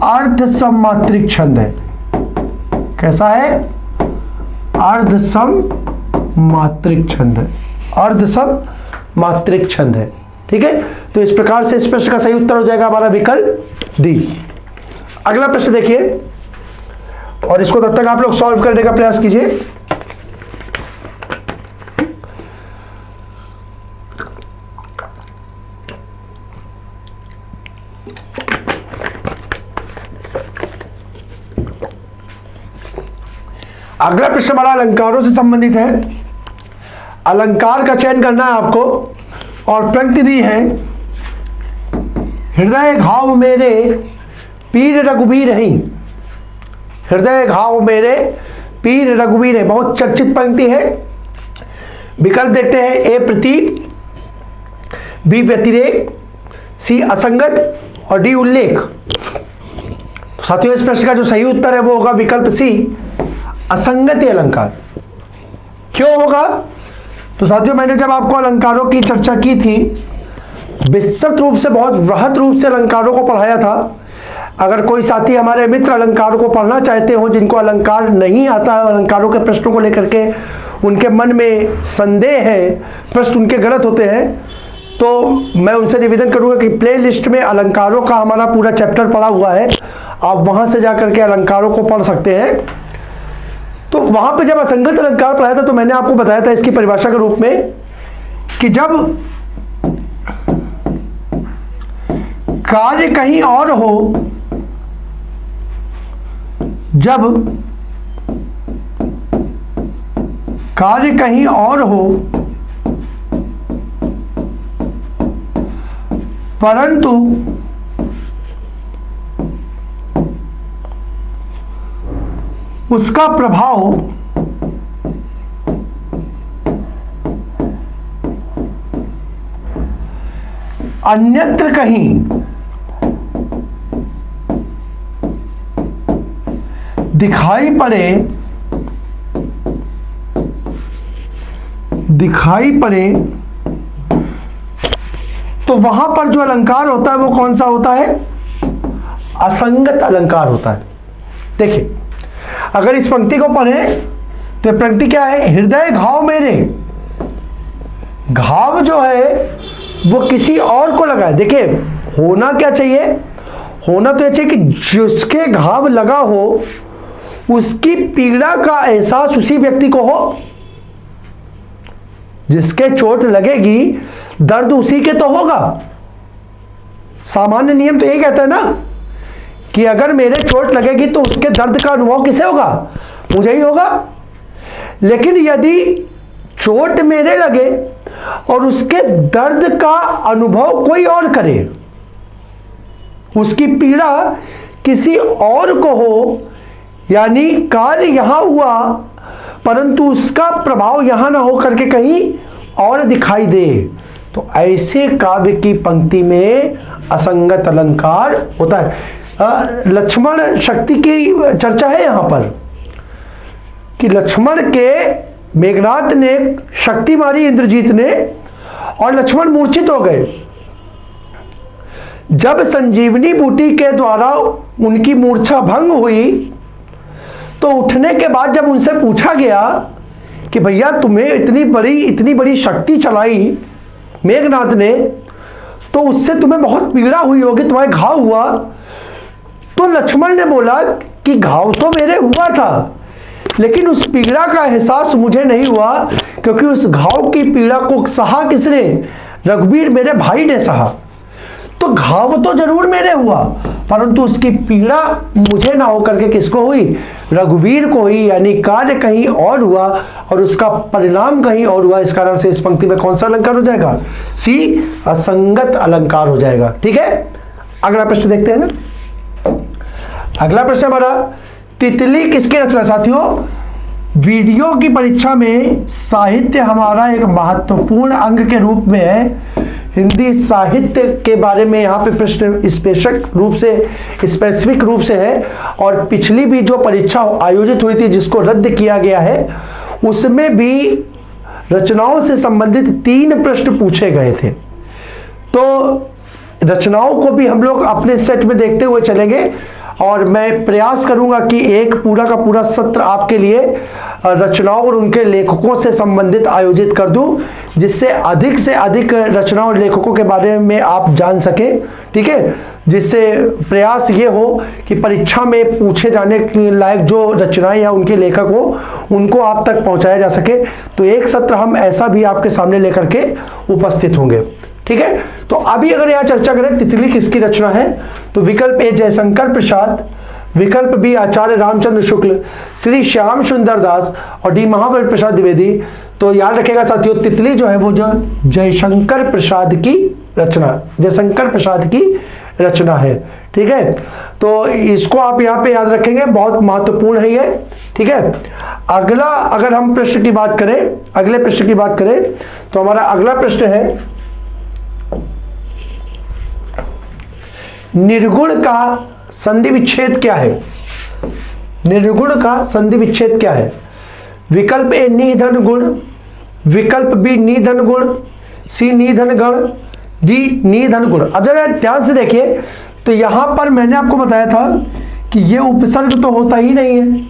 S1: अर्ध सम मात्रिक छंद है। कैसा है? अर्ध सम मात्रिक छंद है। अर्ध सम मात्रिक छंद है। ठीक है। तो इस प्रकार से इस प्रश्न का सही उत्तर हो जाएगा हमारा विकल्प डी। अगला प्रश्न देखिए, और इसको तब तक आप लोग सॉल्व करने का प्रयास कीजिए। अगला प्रश्न हमारा अलंकारों से संबंधित है। अलंकार का चयन करना है आपको, और पंक्ति दी है, हृदय घाव मेरे पीर रघुबीर ही। हृदय घाव मेरे पीर रघुबीर है, बहुत चर्चित पंक्ति है। विकल्प देखते हैं, ए प्रतीक, बी व्यतिरेक, सी असंगत और डी उल्लेख। तो साथियों इस प्रश्न का जो सही उत्तर है वो होगा विकल्प सी, असंगति अलंकार। क्यों होगा? तो साथियों मैंने जब आपको अलंकारों की चर्चा की थी, विस्तृत रूप से, बहुत वृहद रूप से अलंकारों को पढ़ाया था। अगर कोई साथी हमारे मित्र अलंकारों को पढ़ना चाहते हो, जिनको अलंकार नहीं आता है, अलंकारों के प्रश्नों को लेकर के उनके मन में संदेह है, प्रश्न उनके गलत होते हैं, तो मैं उनसे निवेदन करूंगा कि प्लेलिस्ट में अलंकारों का हमारा पूरा चैप्टर पढ़ा हुआ है, आप वहां से जाकर के अलंकारों को पढ़ सकते हैं। तो वहां पे जब असंगत अलंकार पढ़ाया था तो मैंने आपको बताया था इसकी परिभाषा के रूप में कि जब कार्य कहीं और हो, जब कार्य कहीं और हो परंतु उसका प्रभाव अन्यत्र कहीं दिखाई पड़े तो वहां पर जो अलंकार होता है वो कौन सा होता है? असंगत अलंकार होता है। देखिए, अगर इस पंक्ति को पढ़ें तो ये पंक्ति क्या है? हृदय घाव मेरे। घाव जो है वो किसी और को लगा है। देखिए, होना क्या चाहिए? होना तो ये चाहिए कि जिसके घाव लगा हो उसकी पीड़ा का एहसास उसी व्यक्ति को हो। जिसके चोट लगेगी दर्द उसी के तो होगा। सामान्य नियम तो यही कहता है ना कि अगर मेरे चोट लगेगी तो उसके दर्द का अनुभव किसे होगा? मुझे ही होगा। लेकिन यदि चोट मेरे लगे और उसके दर्द का अनुभव कोई और करे, उसकी पीड़ा किसी और को हो, यानी कार्य यहां हुआ परंतु उसका प्रभाव यहां ना हो करके कहीं और दिखाई दे, तो ऐसे काव्य की पंक्ति में असंगत अलंकार होता है। लक्ष्मण शक्ति की चर्चा है यहां पर कि लक्ष्मण के मेघनाद ने शक्ति मारी इंद्रजीत ने और लक्ष्मण मूर्छित हो गए। जब संजीवनी बूटी के द्वारा उनकी मूर्छा भंग हुई तो उठने के बाद जब उनसे पूछा गया कि भैया तुम्हें इतनी बड़ी शक्ति चलाई मेघनाद ने, तो उससे तुम्हें बहुत पीड़ा हुई होगी, तुम्हारे घाव हुआ। तो लक्ष्मण ने बोला कि घाव तो मेरे हुआ था लेकिन उस पीड़ा का एहसास मुझे नहीं हुआ, क्योंकि उस घाव की पीड़ा को सहा किसने? रघुवीर मेरे भाई ने सहा। तो घाव तो जरूर मेरे हुआ परंतु उसकी पीड़ा मुझे ना होकर के किसको हुई? रघुवीर को हुई। यानी कार्य कहीं और हुआ और उसका परिणाम कहीं और हुआ। इस कारण से इस पंक्ति में कौन सा अलंकार हो जाएगा? सी, असंगत अलंकार हो जाएगा। ठीक है, अगला प्रश्न देखते हैं ना। अगला प्रश्न हमारा, तितली किसकी रचना? साथियों, वीडियो की परीक्षा में साहित्य हमारा एक महत्वपूर्ण अंग के रूप में है। हिंदी साहित्य के बारे में यहाँ पे प्रश्न स्पेसिफिक रूप से है और पिछली भी जो परीक्षा आयोजित हुई थी जिसको रद्द किया गया है उसमें भी रचनाओं से संबंधित 3 प्रश्न पूछे गए थे। तो रचनाओं को भी हम लोग अपने सेट में देखते हुए चलेंगे और मैं प्रयास करूंगा कि एक पूरा का पूरा सत्र आपके लिए रचनाओं और उनके लेखकों से संबंधित आयोजित कर दूं, जिससे अधिक से अधिक रचनाओं और लेखकों के बारे में आप जान सकें। ठीक है, जिससे प्रयास ये हो कि परीक्षा में पूछे जाने के लायक जो रचनाएं या उनके लेखक हो उनको आप तक पहुंचाया जा सके। तो एक सत्र हम ऐसा भी आपके सामने लेकर के उपस्थित होंगे। ठीक है, तो अभी अगर यहां चर्चा करें तितली किसकी रचना है, तो विकल्प ए जयशंकर प्रसाद, विकल्प बी आचार्य रामचंद्र शुक्ल, श्री श्याम सुंदर दास और डी महाबल प्रसाद द्विवेदी। तो याद रखेगा साथियों, तितली जो है वो जो जयशंकर प्रसाद की रचना है। ठीक है, तो इसको आप यहाँ पे याद रखेंगे, बहुत महत्वपूर्ण है ये। ठीक है, अगला अगर हम प्रश्न की बात करें, अगले प्रश्न की बात करें तो हमारा अगला प्रश्न है, निर्गुण का संधि विच्छेद क्या है? निर्गुण का संधि विच्छेद क्या है? विकल्प ए निधन गुण, विकल्प बी निधन गुण, सी निधन गण, डी निधन गुण। अब जरा ध्यान से देखिए तो यहां पर मैंने आपको बताया था कि ये उपसर्ग तो होता ही नहीं है।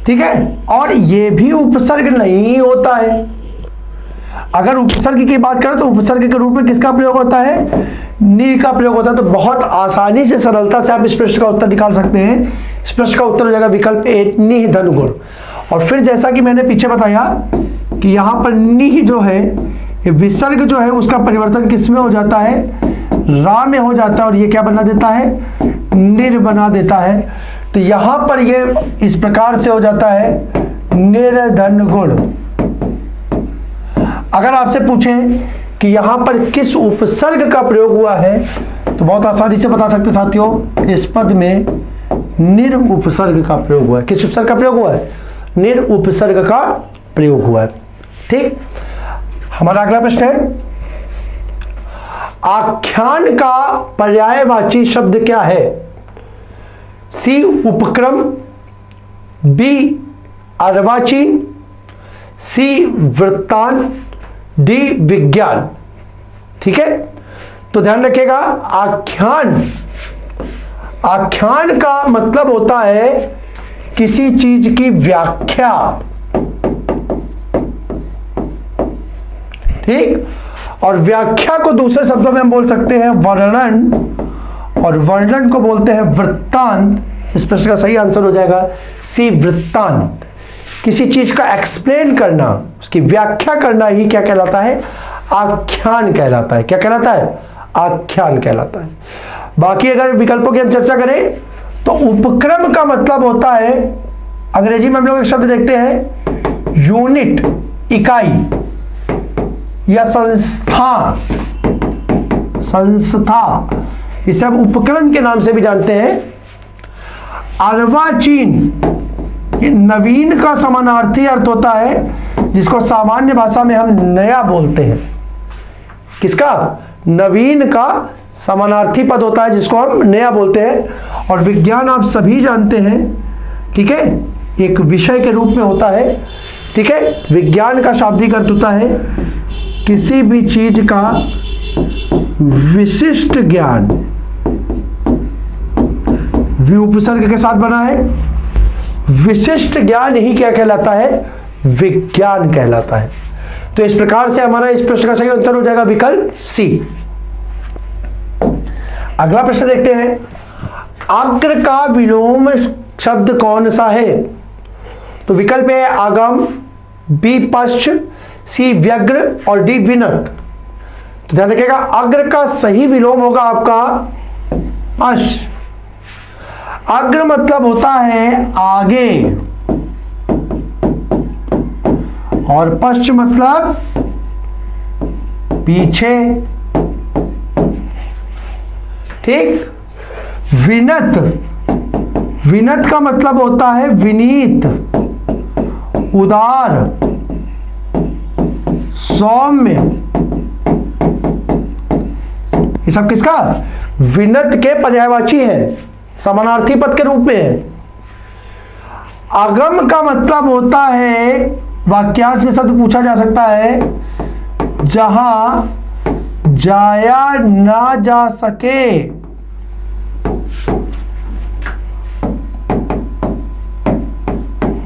S1: ठीक है, और ये भी उपसर्ग नहीं होता है। अगर उपसर्ग की बात करें तो उपसर्ग के रूप में किसका प्रयोग होता है? नि का प्रयोग होता है। तो बहुत आसानी से सरलता से आप इस प्रश्न का उत्तर निकाल सकते हैं। इस प्रश्न का उत्तर हो जाएगा विकल्प ए निधन गुण। और फिर जैसा कि मैंने पीछे बताया कि यहां पर नि जो है, विसर्ग जो है उसका परिवर्तन किस में हो जाता है? रा में हो जाता है और ये क्या बना देता है, निर बना देता है। तो यहां पर ये इस प्रकार से हो जाता है निर्धन गुण। अगर आपसे पूछें कि यहां पर किस उपसर्ग का प्रयोग हुआ है तो बहुत आसानी से बता सकते साथियों, इस पद में निर उपसर्ग का प्रयोग हुआ है। किस उपसर्ग का प्रयोग हुआ है, निर उपसर्ग का प्रयोग हुआ है। ठीक, हमारा अगला प्रश्न है, आख्यान का पर्यायवाची शब्द क्या है? सी उपक्रम, बी अर्वाचीन, सी वृत्तांत, डी विज्ञान। ठीक है, तो ध्यान रखिएगा, आख्यान का मतलब होता है किसी चीज की व्याख्या। ठीक, और व्याख्या को दूसरे शब्दों में हम बोल सकते हैं वर्णन, और वर्णन को बोलते हैं वृत्तांत। इस प्रश्न का सही आंसर हो जाएगा सी वृत्तांत। किसी चीज का एक्सप्लेन करना, उसकी व्याख्या करना ही क्या कहलाता है, आख्यान कहलाता है। क्या कहलाता है, आख्यान कहलाता है। बाकी अगर विकल्पों की हम चर्चा करें तो उपक्रम का मतलब होता है, अंग्रेजी में हम लोग एक शब्द देखते हैं यूनिट, इकाई या संस्था। इसे हम उपक्रम के नाम से भी जानते हैं। अर्वाचीन, ये नवीन का समानार्थी अर्थ होता है जिसको सामान्य भाषा में हम नया बोलते हैं। किसका, नवीन का समानार्थी पद होता है जिसको हम नया बोलते हैं। और विज्ञान आप सभी जानते हैं, ठीक है, एक विषय के रूप में होता है। ठीक है, विज्ञान का शाब्दिक अर्थ होता है किसी भी चीज का विशिष्ट ज्ञान। उपसर्ग के साथ बना है, विशिष्ट ज्ञान ही क्या कहलाता है, विज्ञान कहलाता है। तो इस प्रकार से हमारा इस प्रश्न का सही उत्तर हो जाएगा विकल्प सी। अगला प्रश्न देखते हैं, अग्र का विलोम शब्द कौन सा है? तो विकल्प है आगम, बी पश्च, सी व्यग्र और डी विनत। तो ध्यान रखिएगा, अग्र का सही विलोम होगा आपका अश। अग्र मतलब होता है आगे, और पश्च मतलब पीछे। ठीक, विनत, विनत का मतलब होता है विनीत, उदार, सौम्य। ये सब किसका, विनत के पर्यायवाची है, समानार्थी पद के रूप में है। आगम का मतलब होता है, वाक्यांश में शब्द पूछा जा सकता है जहां जाया ना जा सके।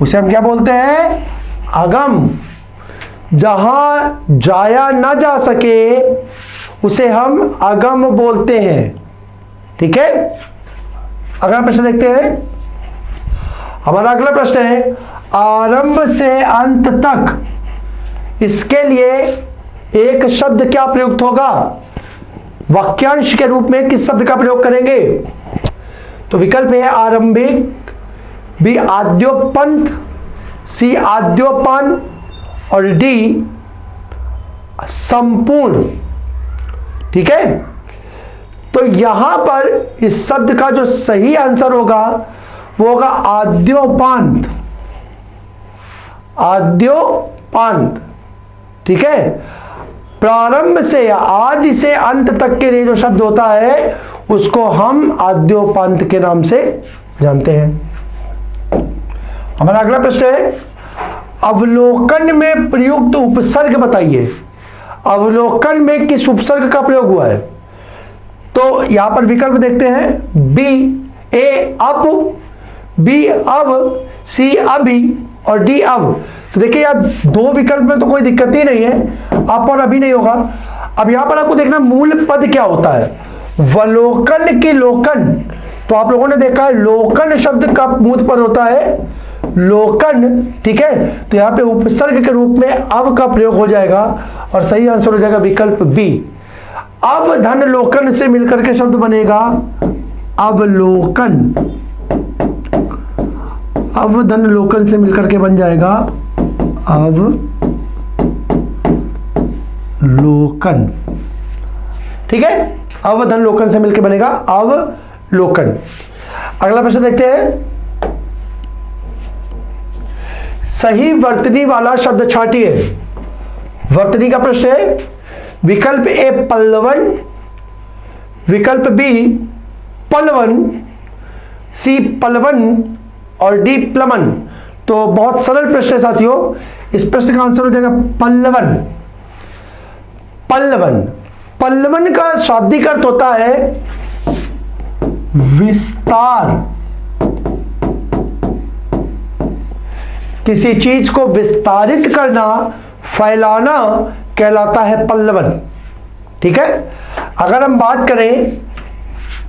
S1: उसे हम क्या बोलते हैं, आगम। जहां जाया ना जा सके उसे हम आगम बोलते हैं। ठीक है, अगला प्रश्न देखते हैं। हमारा अगला प्रश्न है, आरंभ से अंत तक, इसके लिए एक शब्द क्या प्रयुक्त होगा? वाक्यांश के रूप में किस शब्द का प्रयोग करेंगे? तो विकल्प है आरंभिक, बी आद्योपंत, सी आद्योपान और डी संपूर्ण। ठीक है, तो यहां पर इस शब्द का जो सही आंसर होगा वो होगा आद्योपांत, आद्योपांत। ठीक है, प्रारंभ से या आदि से अंत तक के लिए जो शब्द होता है उसको हम आद्योपांत के नाम से जानते हैं। हमारा अगला प्रश्न है, अवलोकन में प्रयुक्त उपसर्ग बताइए। अवलोकन में किस उपसर्ग का प्रयोग हुआ है? तो यहां पर विकल्प देखते हैं, बी ए अप, बी अब, सी अभी और डी अब। तो देखिए यार, दो विकल्प में तो कोई दिक्कत ही नहीं है, अप और अभी नहीं होगा। अब यहां पर आपको देखना मूल पद क्या होता है, वलोकन की लोकन। तो आप लोगों ने देखा है लोकन शब्द का मूल पद होता है लोकन। ठीक है, तो यहां पे उपसर्ग के रूप में अब का प्रयोग हो जाएगा और सही आंसर हो जाएगा विकल्प बी, अवधनलोकन से मिलकर के शब्द बनेगा अवलोकन। अवधनलोकन से मिलकर के बन जाएगा अवलोकन। ठीक है, अवधनलोकन से मिलकर बनेगा अवलोकन। अगला प्रश्न देखते हैं। सही वर्तनी वाला शब्द छांटिए। वर्तनी का प्रश्न है। विकल्प ए पल्लवन, विकल्प बी पलवन, सी पलवन और डी प्लवन। तो बहुत सरल प्रश्न है साथियों। इस प्रश्न का आंसर हो जाएगा पल्लवन। पल्लवन, पल्लवन का शाब्दिक अर्थ होता है विस्तार। किसी चीज को विस्तारित करना, फैलाना कहलाता है पल्लवन। ठीक है। अगर हम बात करें,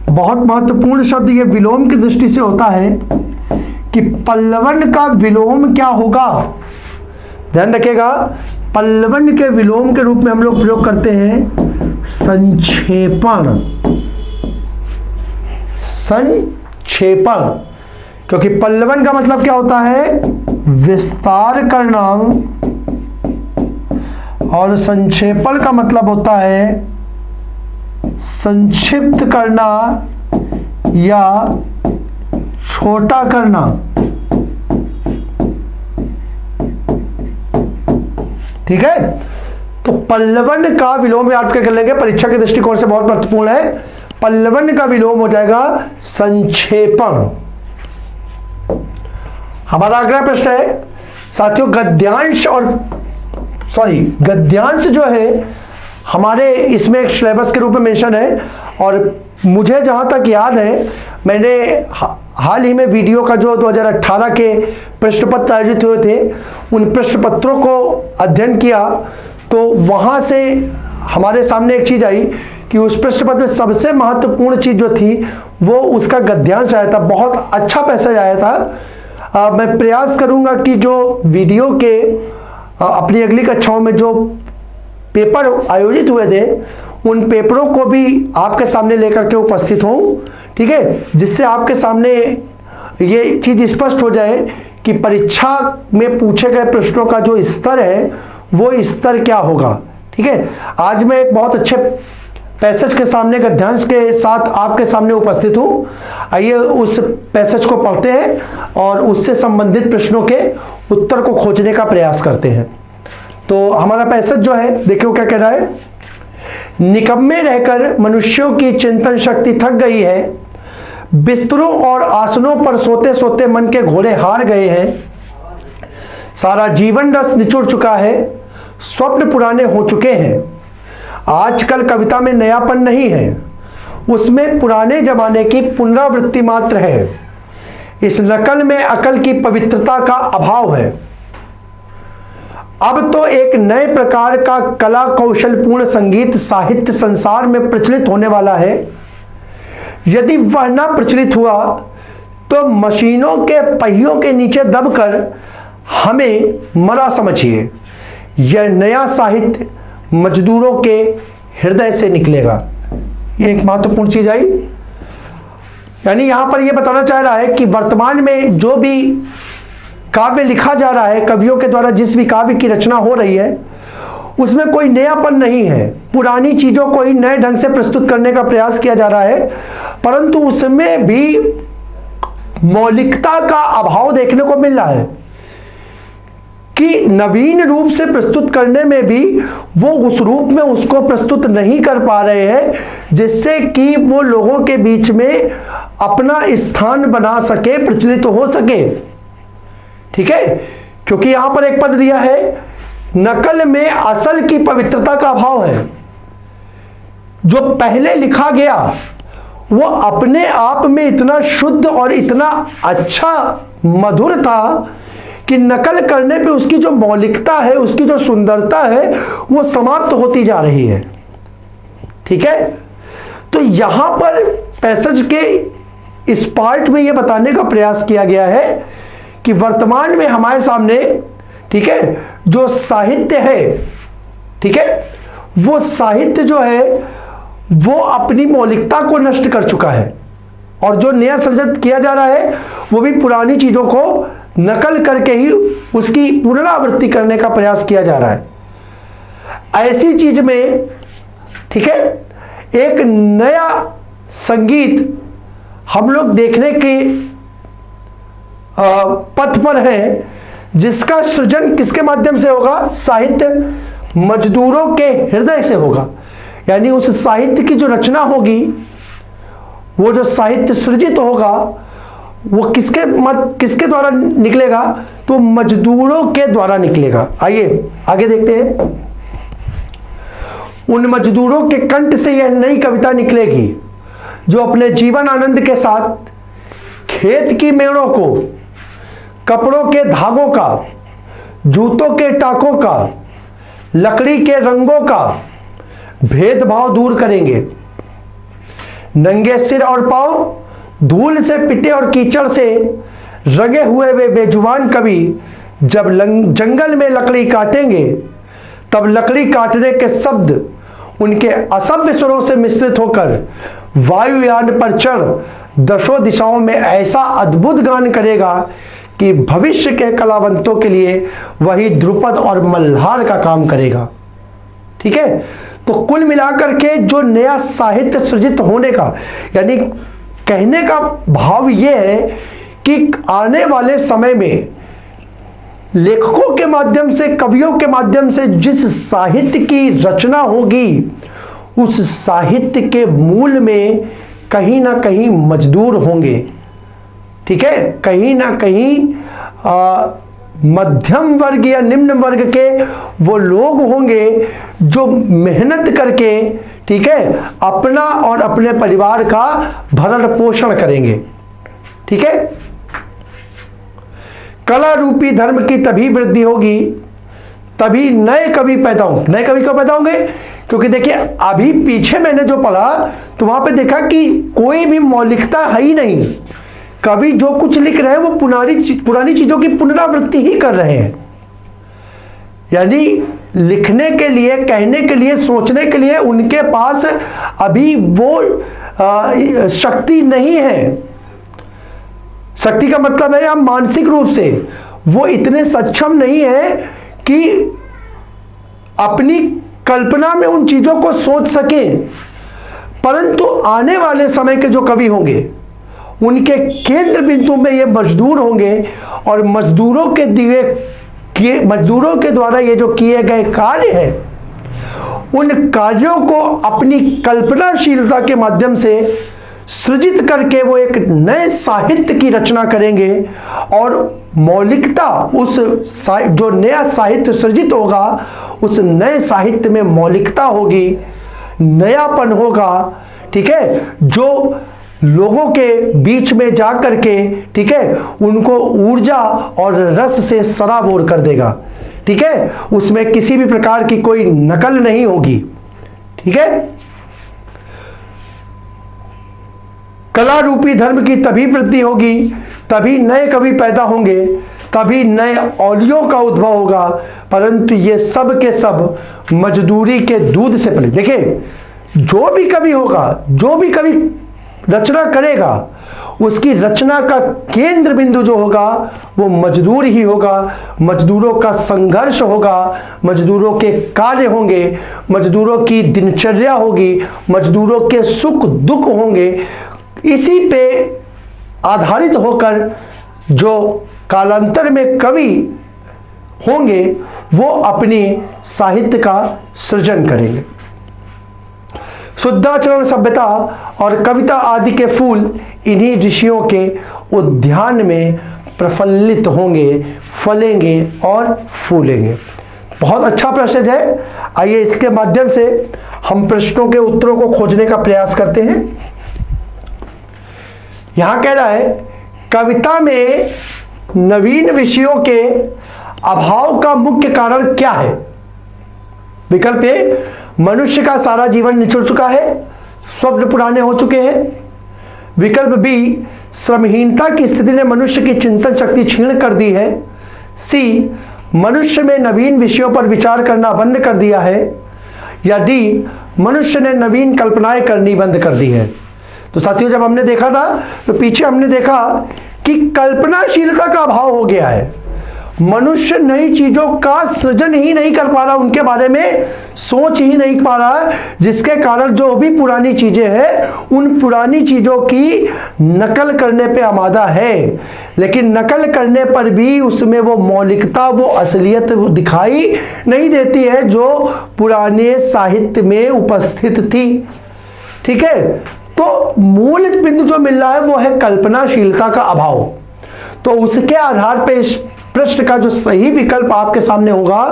S1: बहुत महत्वपूर्ण शब्द ये विलोम की दृष्टि से होता है कि पल्लवन का विलोम क्या होगा। ध्यान रखिएगा, पल्लवन के विलोम के रूप में हम लोग प्रयोग करते हैं संक्षेपण। संक्षेपण, क्योंकि पल्लवन का मतलब क्या होता है विस्तार करना, और संक्षेपण का मतलब होता है संक्षिप्त करना या छोटा करना। ठीक है। तो पल्लवन का विलोम याद कर लेंगे, परीक्षा के दृष्टिकोण से बहुत महत्वपूर्ण है। पल्लवन का विलोम हो जाएगा संक्षेपण। हमारा अगला प्रश्न है साथियों, गद्यांश और गद्यांश जो है हमारे इसमें एक सिलेबस के रूप में मेंशन है, और मुझे जहां तक याद है मैंने हाल ही में वीडियो का जो 2018 के प्रश्न पत्र आयोजित हुए थे उन प्रश्न पत्रों को अध्ययन किया, तो वहां से हमारे सामने एक चीज आई कि उस प्रश्न पत्र सबसे महत्वपूर्ण चीज जो थी वो उसका गद्यांश आया था। बहुत अच्छा पैसेज आया था। मैं प्रयास करूंगा कि जो वीडियो के अपनी अगली कक्षाओं में जो पेपर आयोजित हुए थे उन पेपरों को भी आपके सामने लेकर के उपस्थित हूं। ठीक है, जिससे आपके सामने ये चीज स्पष्ट हो जाए कि परीक्षा में पूछे गए प्रश्नों का जो स्तर है वो स्तर क्या होगा। ठीक है, आज मैं एक बहुत अच्छे पैसेज के सामने गद्यांश के साथ आपके सामने उपस्थित हूं। आइए उस पैसेज को पढ़ते हैं और उससे संबंधित प्रश्नों के उत्तर को खोजने का प्रयास करते हैं। तो हमारा पैसेज जो है देखिए क्या कह रहा है। निकम्मे रहकर मनुष्यों की चिंतन शक्ति थक गई है, बिस्तरों और आसनों पर सोते सोते मन के घोड़े हार गए हैं, सारा जीवन रस निचुड़ चुका है, स्वप्न पुराने हो चुके हैं, आजकल कविता में नयापन नहीं है, उसमें पुराने जमाने की पुनरावृत्ति मात्र है, इस नकल में अकल की पवित्रता का अभाव है। अब तो एक नए प्रकार का कला कौशलपूर्ण संगीत साहित्य संसार में प्रचलित होने वाला है। यदि वह ना प्रचलित हुआ तो मशीनों के पहियों के नीचे दबकर हमें मरा समझिए। यह नया साहित्य मजदूरों के हृदय से निकलेगा। ये एक महत्वपूर्ण चीज आई, यानी यहां पर यह बताना चाह रहा है कि वर्तमान में जो भी काव्य लिखा जा रहा है, कवियों के द्वारा जिस भी काव्य की रचना हो रही है उसमें कोई नयापन नहीं है। पुरानी चीजों को ही नए ढंग से प्रस्तुत करने का प्रयास किया जा रहा है, परंतु उसमें भी मौलिकता का अभाव देखने को मिल रहा है कि नवीन रूप से प्रस्तुत करने में भी वो उस रूप में उसको प्रस्तुत नहीं कर पा रहे हैं जिससे कि वो लोगों के बीच में अपना स्थान बना सके, प्रचलित हो सके। ठीक है, क्योंकि यहां पर एक पद दिया है, नकल में असल की पवित्रता का अभाव है। जो पहले लिखा गया वो अपने आप में इतना शुद्ध और इतना अच्छा मधुर था कि नकल करने पे उसकी जो मौलिकता है, उसकी जो सुंदरता है वो समाप्त होती जा रही है। ठीक है, तो यहां पर पैसेज के इस पार्ट में यह बताने का प्रयास किया गया है कि वर्तमान में हमारे सामने, ठीक है, जो साहित्य है, ठीक है, वो साहित्य जो है वो अपनी मौलिकता को नष्ट कर चुका है, और जो नया सृजित किया जा रहा है वो भी पुरानी चीजों को नकल करके ही उसकी पुनरावृत्ति करने का प्रयास किया जा रहा है। ऐसी चीज में, ठीक है, एक नया संगीत हम लोग देखने के पथ पर है, जिसका सृजन किसके माध्यम से होगा? साहित्य मजदूरों के हृदय से होगा। यानी उस साहित्य की जो रचना होगी, वो जो साहित्य सृजित होगा, वो किसके द्वारा निकलेगा? तो मजदूरों के द्वारा निकलेगा। आइए आगे देखते हैं। उन मजदूरों के कंठ से यह नई कविता निकलेगी जो अपने जीवन आनंद के साथ खेत की मेड़ों को, कपड़ों के धागों का, जूतों के टाकों का, लकड़ी के रंगों का भेदभाव दूर करेंगे। नंगे सिर और पांव धूल से पिटे और कीचड़ से रंगे हुए वे बेजुबान कवि जब जंगल में लकड़ी काटेंगे, तब लकड़ी काटने के शब्द उनके असभ्य स्वरों से मिश्रित होकर वायुयान पर चढ़ दशों दिशाओं में ऐसा अद्भुत गान करेगा कि भविष्य के कलावंतों के लिए वही ध्रुपद और मल्हार का काम करेगा। ठीक है, तो कुल मिलाकर के जो नया साहित्य सृजित होने का, यानी कहने का भाव यह है कि आने वाले समय में लेखकों के माध्यम से, कवियों के माध्यम से जिस साहित्य की रचना होगी, उस साहित्य के मूल में कहीं ना कहीं मजदूर होंगे। ठीक है, कहीं ना कहीं मध्यम वर्ग या निम्न वर्ग के वो लोग होंगे जो मेहनत करके, ठीक है, अपना और अपने परिवार का भरण पोषण करेंगे। ठीक है, कला रूपी धर्म की तभी वृद्धि होगी, तभी नए कवि पैदा होंगे। नए कवि क्यों पैदा होंगे? क्योंकि देखिए अभी पीछे मैंने जो पढ़ा तो वहां पे देखा कि कोई भी मौलिकता है ही नहीं। कवि जो कुछ लिख रहे हैं वो पुरानी चीजों की पुनरावृत्ति ही कर रहे हैं। यानी लिखने के लिए, कहने के लिए, सोचने के लिए उनके पास अभी वो शक्ति नहीं है। शक्ति का मतलब है या मानसिक रूप से वो इतने सक्षम नहीं है कि अपनी कल्पना में उन चीजों को सोच सके। परंतु आने वाले समय के जो कवि होंगे उनके केंद्र बिंदु में ये मजदूर होंगे, और मजदूरों के द्वारा ये जो किए गए कार्य हैं, उन कार्यों को अपनी कल्पनाशीलता के माध्यम से सृजित करके वो एक नए साहित्य की रचना करेंगे। और मौलिकता, उस जो नया साहित्य सृजित होगा, उस नए साहित्य में मौलिकता होगी, नयापन होगा। ठीक है, जो लोगों के बीच में जा करके, ठीक है, उनको ऊर्जा और रस से सराबोर कर देगा। ठीक है, उसमें किसी भी प्रकार की कोई नकल नहीं होगी। ठीक है, कला रूपी धर्म की तभी वृद्धि होगी, तभी नए कवि पैदा होंगे, तभी नए औलियों का उद्भव होगा। परंतु ये सब के सब मजदूरी के दूध से पले। देखिए, जो भी कवि होगा, जो भी कवि रचना करेगा, उसकी रचना का केंद्र बिंदु जो होगा वो मजदूर ही होगा। मजदूरों का संघर्ष होगा, मजदूरों के कार्य होंगे, मजदूरों की दिनचर्या होगी, मजदूरों के सुख दुख होंगे। इसी पे आधारित होकर जो कालांतर में कवि होंगे वो अपनी साहित्य का सृजन करेंगे। शुद्धाचरण, सभ्यता और कविता आदि के फूल इन्हीं ऋषियों के उद्यान में प्रफुल्लित होंगे, फलेंगे और फूलेंगे। बहुत अच्छा प्रश्न है। आइए इसके माध्यम से हम प्रश्नों के उत्तरों को खोजने का प्रयास करते हैं। यहां कह रहा है, कविता में नवीन विषयों के अभाव का मुख्य कारण क्या है? विकल्प ए, मनुष्य का सारा जीवन निचुड़ चुका है, स्वप्न पुराने हो चुके हैं। विकल्प बी, श्रमहीनता की स्थिति ने मनुष्य की चिंतन शक्ति क्षीण कर दी है। सी, मनुष्य में नवीन विषयों पर विचार करना बंद कर दिया है। या डी, मनुष्य ने नवीन कल्पनाएं करनी बंद कर दी है। तो साथियों, जब हमने देखा था तो पीछे हमने देखा कि कल्पनाशीलता का अभाव हो गया है। मनुष्य नई चीजों का सृजन ही नहीं कर पा रहा, उनके बारे में सोच ही नहीं पा रहा, जिसके कारण जो भी पुरानी चीजें हैं उन पुरानी चीजों की नकल करने पे आमादा है। लेकिन नकल करने पर भी उसमें वो मौलिकता, वो असलियत दिखाई नहीं देती है जो पुराने साहित्य में उपस्थित थी। ठीक है, तो मूल बिंदु जो मिल रहा है वो है कल्पनाशीलता का अभाव। तो उसके आधार पे इस प्रश्न का जो सही विकल्प आपके सामने होगा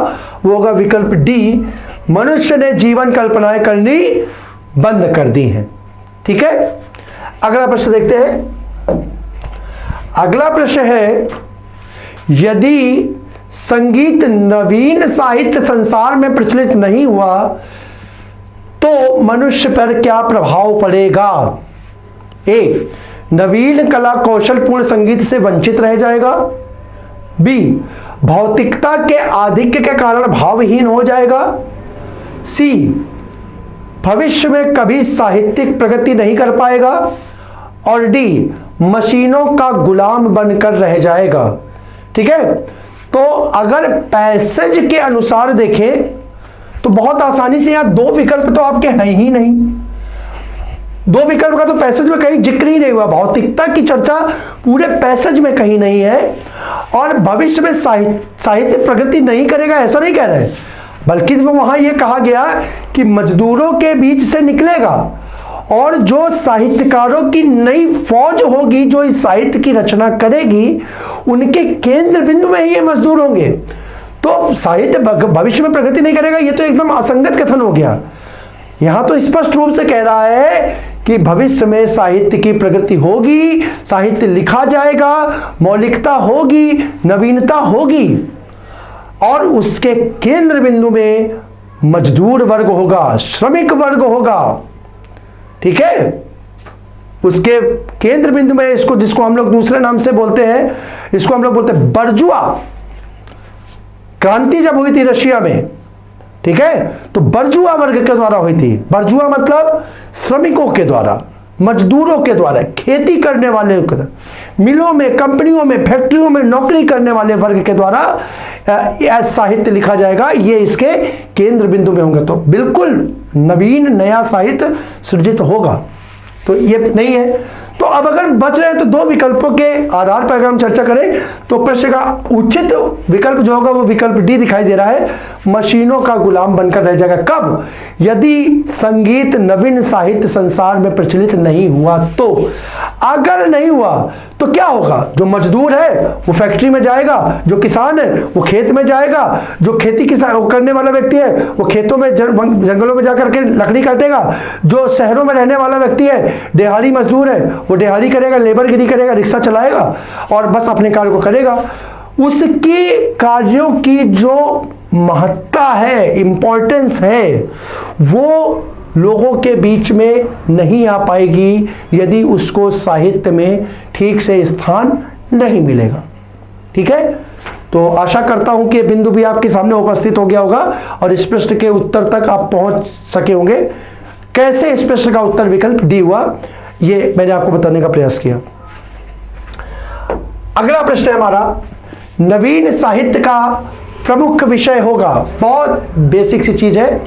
S1: वो होगा विकल्प डी, मनुष्य ने जीवन कल्पनाएं करनी बंद कर दी हैं। ठीक है, अगला प्रश्न देखते हैं। अगला प्रश्न है, यदि संगीत नवीन साहित्य संसार में प्रचलित नहीं हुआ तो मनुष्य पर क्या प्रभाव पड़ेगा? ए, नवीन कला कौशलपूर्ण संगीत से वंचित रह जाएगा। बी, भौतिकता के आधिक्य के कारण भावहीन हो जाएगा। सी, भविष्य में कभी साहित्यिक प्रगति नहीं कर पाएगा। और डी, मशीनों का गुलाम बनकर रह जाएगा। ठीक है, तो अगर पैसेज के अनुसार देखें तो बहुत आसानी से यहां दो विकल्प तो आपके हैं ही नहीं। दो विकल्प का तो पैसेज में कहीं जिक्र ही नहीं हुआ, भौतिकता की चर्चा पूरे पैसेज में कहीं नहीं है। और भविष्य में साहित्य प्रगति नहीं करेगा ऐसा नहीं कह रहे, बल्कि वहां यह कहा गया कि मजदूरों के बीच से निकलेगा और जो साहित्यकारों की नई फौज होगी जो इस साहित्य की रचना करेगी उनके केंद्र बिंदु में ही ये मजदूर होंगे। तो साहित्य भविष्य में प्रगति नहीं करेगा, ये तो एकदम असंगत कथन हो गया। यहां तो स्पष्ट रूप से कह रहा है कि भविष्य में साहित्य की प्रगति होगी, साहित्य लिखा जाएगा, मौलिकता होगी, नवीनता होगी और उसके केंद्र बिंदु में मजदूर वर्ग होगा, श्रमिक वर्ग होगा। ठीक है, उसके केंद्र बिंदु में इसको, जिसको हम लोग दूसरे नाम से बोलते हैं, इसको हम लोग बोलते हैं बर्जुआ। क्रांति जब हुई थी रशिया में, ठीक है, तो बर्जुआ वर्ग के द्वारा हुई थी। बर्जुआ मतलब श्रमिकों के द्वारा, मजदूरों के द्वारा, खेती करने वाले, मिलों में, कंपनियों में, फैक्ट्रियों में नौकरी करने वाले वर्ग के द्वारा साहित्य लिखा जाएगा। ये इसके केंद्र बिंदु में होंगे। तो बिल्कुल नवीन नया साहित्य सृजित होगा, तो ये नहीं है। तो अब अगर बच रहे तो दो विकल्पों के आधार पर अगर हम चर्चा करें तो प्रश्न का उचित विकल्प जो होगा वो विकल्प डी दिखाई दे रहा है, मशीनों का गुलाम बनकर रह जाएगा। कब? यदि संगीत नवीन साहित्य संसार में प्रचलित नहीं हुआ तो। अगर नहीं हुआ तो क्या होगा? जो मजदूर है वो फैक्ट्री में जाएगा, जो किसान है वो खेत में जाएगा, जो खेती करने वाला व्यक्ति है वो खेतों में जंगलों में जाकर के लकड़ी काटेगा, जो शहरों में रहने वाला व्यक्ति है दिहाड़ी मजदूर है वो दिहाड़ी करेगा, लेबरगिरी करेगा, रिक्शा चलाएगा और बस अपने कार्य को करेगा। उसके कार्यों की जो महत्ता है, इंपॉर्टेंस है, वो लोगों के बीच में नहीं आ पाएगी यदि उसको साहित्य में ठीक से स्थान नहीं मिलेगा। ठीक है, तो आशा करता हूं कि ये बिंदु भी आपके सामने उपस्थित हो गया होगा और इस प्रश्न के उत्तर तक आप पहुंच सके होंगे। कैसे इस प्रश्न का उत्तर विकल्प डी हुआ, ये मैंने आपको बताने का प्रयास किया। अगला प्रश्न है हमारा, नवीन साहित्य का प्रमुख विषय होगा। बहुत बेसिक सी चीज है।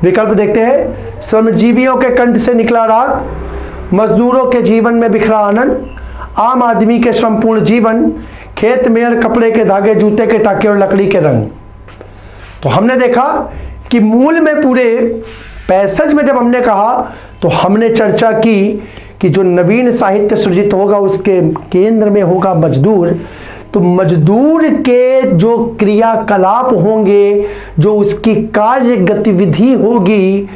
S1: विकल्प देखते हैं, श्रमजीवियों के कंठ से निकला राग, मजदूरों के जीवन में बिखरा आनंद, आम आदमी के श्रमपूर्ण जीवन, खेत मेड़ कपड़े के धागे, जूते के टाके और लकड़ी के रंग। तो हमने देखा कि मूल में पूरे पैसेज में जब हमने कहा तो हमने चर्चा की कि जो नवीन साहित्य सृजित होगा उसके केंद्र में होगा मजदूर। तो मजदूर के जो क्रियाकलाप होंगे, जो उसकी कार्य गतिविधि होगी,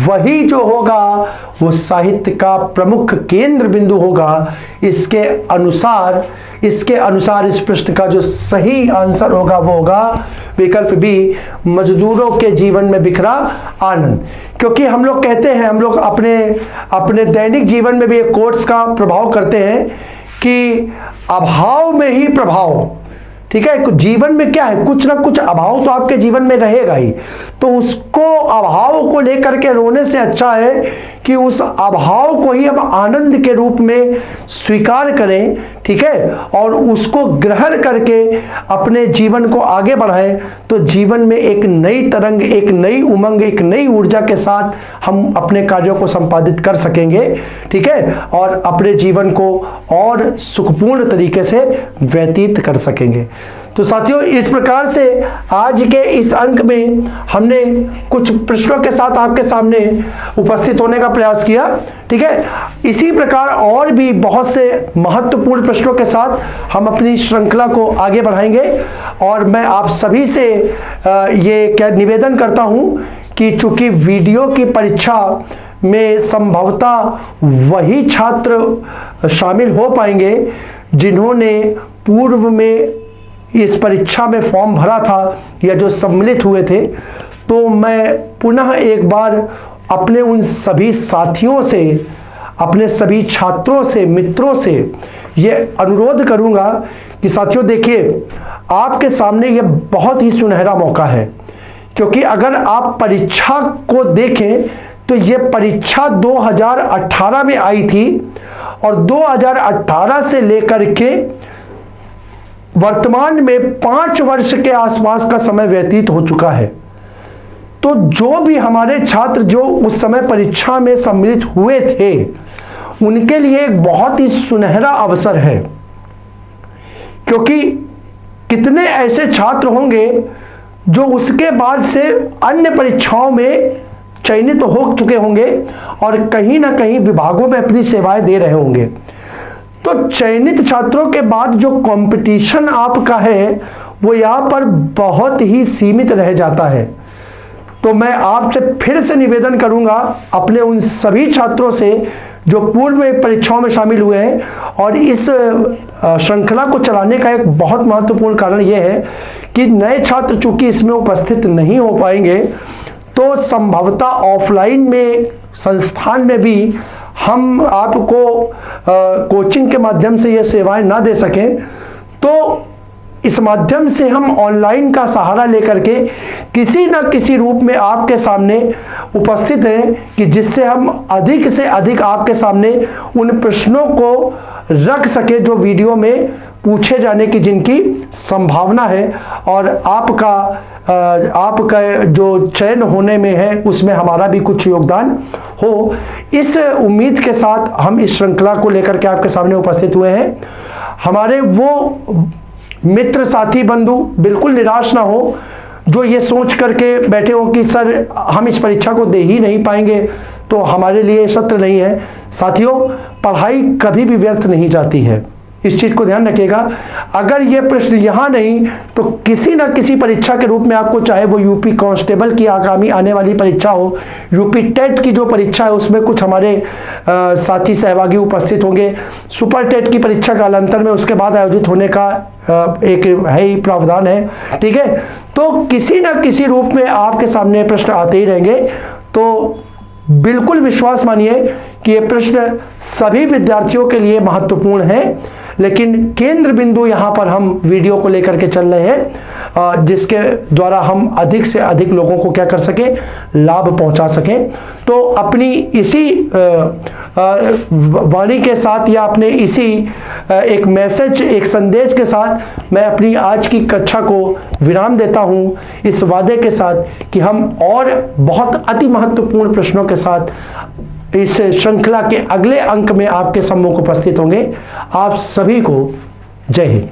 S1: वही जो होगा वो साहित्य का प्रमुख केंद्र बिंदु होगा। इसके अनुसार इस प्रश्न का जो सही आंसर होगा वो होगा विकल्प बी, मजदूरों के जीवन में बिखरा आनंद। क्योंकि हम लोग कहते हैं, हम लोग अपने दैनिक जीवन में भी एक कोट्स का प्रभाव करते हैं कि अभाव में ही प्रभाव। ठीक है। जीवन में क्या है, कुछ ना कुछ अभाव तो आपके जीवन में रहेगा ही, तो उसको अभाव को लेकर के रोने से अच्छा है कि उस अभाव को ही हम आनंद के रूप में स्वीकार करें, ठीक है, और उसको ग्रहण करके अपने जीवन को आगे बढ़ाएं। तो जीवन में एक नई तरंग, एक नई उमंग, एक नई ऊर्जा के साथ हम अपने कार्यों को संपादित कर सकेंगे, ठीक है, और अपने जीवन को और सुखपूर्ण तरीके से व्यतीत कर सकेंगे। तो साथियों, इस प्रकार से आज के इस अंक में हमने कुछ प्रश्नों के साथ आपके सामने उपस्थित होने का प्रयास किया, ठीक है। इसी प्रकार और भी बहुत से महत्वपूर्ण प्रश्नों के साथ हम अपनी श्रृंखला को आगे बढ़ाएंगे। और मैं आप सभी से ये क्या निवेदन करता हूं कि चूंकि वीडियो की परीक्षा में संभवतः वही छात्र शामिल हो पाएंगे जिन्होंने पूर्व में इस परीक्षा में फॉर्म भरा था या जो सम्मिलित हुए थे, तो मैं पुनः एक बार अपने उन सभी साथियों से, अपने सभी छात्रों से, मित्रों से ये अनुरोध करूंगा कि साथियों देखिए, आपके सामने ये बहुत ही सुनहरा मौका है, क्योंकि अगर आप परीक्षा को देखें तो ये परीक्षा 2018 में आई थी और 2018 से लेकर के वर्तमान में 5 वर्ष के आसपास का समय व्यतीत हो चुका है। तो जो भी हमारे छात्र जो उस समय परीक्षा में सम्मिलित हुए थे, उनके लिए एक बहुत ही सुनहरा अवसर है, क्योंकि कितने ऐसे छात्र होंगे जो उसके बाद से अन्य परीक्षाओं में चयनित हो चुके होंगे और कहीं ना कहीं विभागों में अपनी सेवाएं दे रहे होंगे। तो चयनित छात्रों के बाद जो कंपटीशन आपका है वो यहाँ पर बहुत ही सीमित रह जाता है। तो मैं आपसे फिर से निवेदन करूंगा अपने उन सभी छात्रों से जो पूर्व में परीक्षाओं में शामिल हुए हैं, और इस श्रृंखला को चलाने का एक बहुत महत्वपूर्ण कारण यह है कि नए छात्र चूंकि इसमें उपस्थित नहीं हो पाएंगे, तो संभवतः ऑफलाइन में संस्थान में भी हम आपको कोचिंग के माध्यम से ये सेवाएं ना दे सकें, तो इस माध्यम से हम ऑनलाइन का सहारा लेकर के किसी न किसी रूप में आपके सामने उपस्थित हैं कि जिससे हम अधिक से अधिक आपके सामने उन प्रश्नों को रख सके जो वीडियो में पूछे जाने की जिनकी संभावना है, और आपका जो चयन होने में है उसमें हमारा भी कुछ योगदान हो। इस उम्मीद के साथ हम इस श्रृंखला को लेकर के आपके सामने उपस्थित हुए हैं। हमारे वो मित्र, साथी, बंधु बिल्कुल निराश ना हो जो ये सोच करके बैठे हो कि सर हम इस परीक्षा को दे ही नहीं पाएंगे, तो हमारे लिए सत्र नहीं है। साथियों, पढ़ाई कभी भी व्यर्थ नहीं जाती है, इस चीज को ध्यान रखिएगा। अगर ये प्रश्न यहाँ नहीं तो किसी ना किसी परीक्षा के रूप में आपको, चाहे वो यूपी कांस्टेबल की आगामी आने वाली परीक्षा हो, यूपी टेट की जो परीक्षा है उसमें कुछ हमारे साथी सहभागी उपस्थित होंगे, सुपर टेट की परीक्षा कालांतर में उसके बाद आयोजित होने का एक है ही प्रावधान है, ठीक है। तो किसी ना किसी रूप में आपके सामने प्रश्न आते ही रहेंगे। तो बिल्कुल विश्वास मानिए कि ये प्रश्न सभी विद्यार्थियों के लिए महत्वपूर्ण है, लेकिन केंद्र बिंदु यहाँ पर हम वीडियो को लेकर के चल रहे हैं जिसके द्वारा हम अधिक से अधिक लोगों को क्या कर सके, लाभ पहुंचा सकें। तो अपनी इसी वाणी के साथ या अपने इसी एक मैसेज, एक संदेश के साथ मैं अपनी आज की कक्षा को विराम देता हूँ, इस वादे के साथ कि हम और बहुत अति महत्वपूर्ण प्रश्नों के साथ इस श्रृंखला के अगले अंक में आपके सम्मुख उपस्थित होंगे। आप सभी को जय हिंद।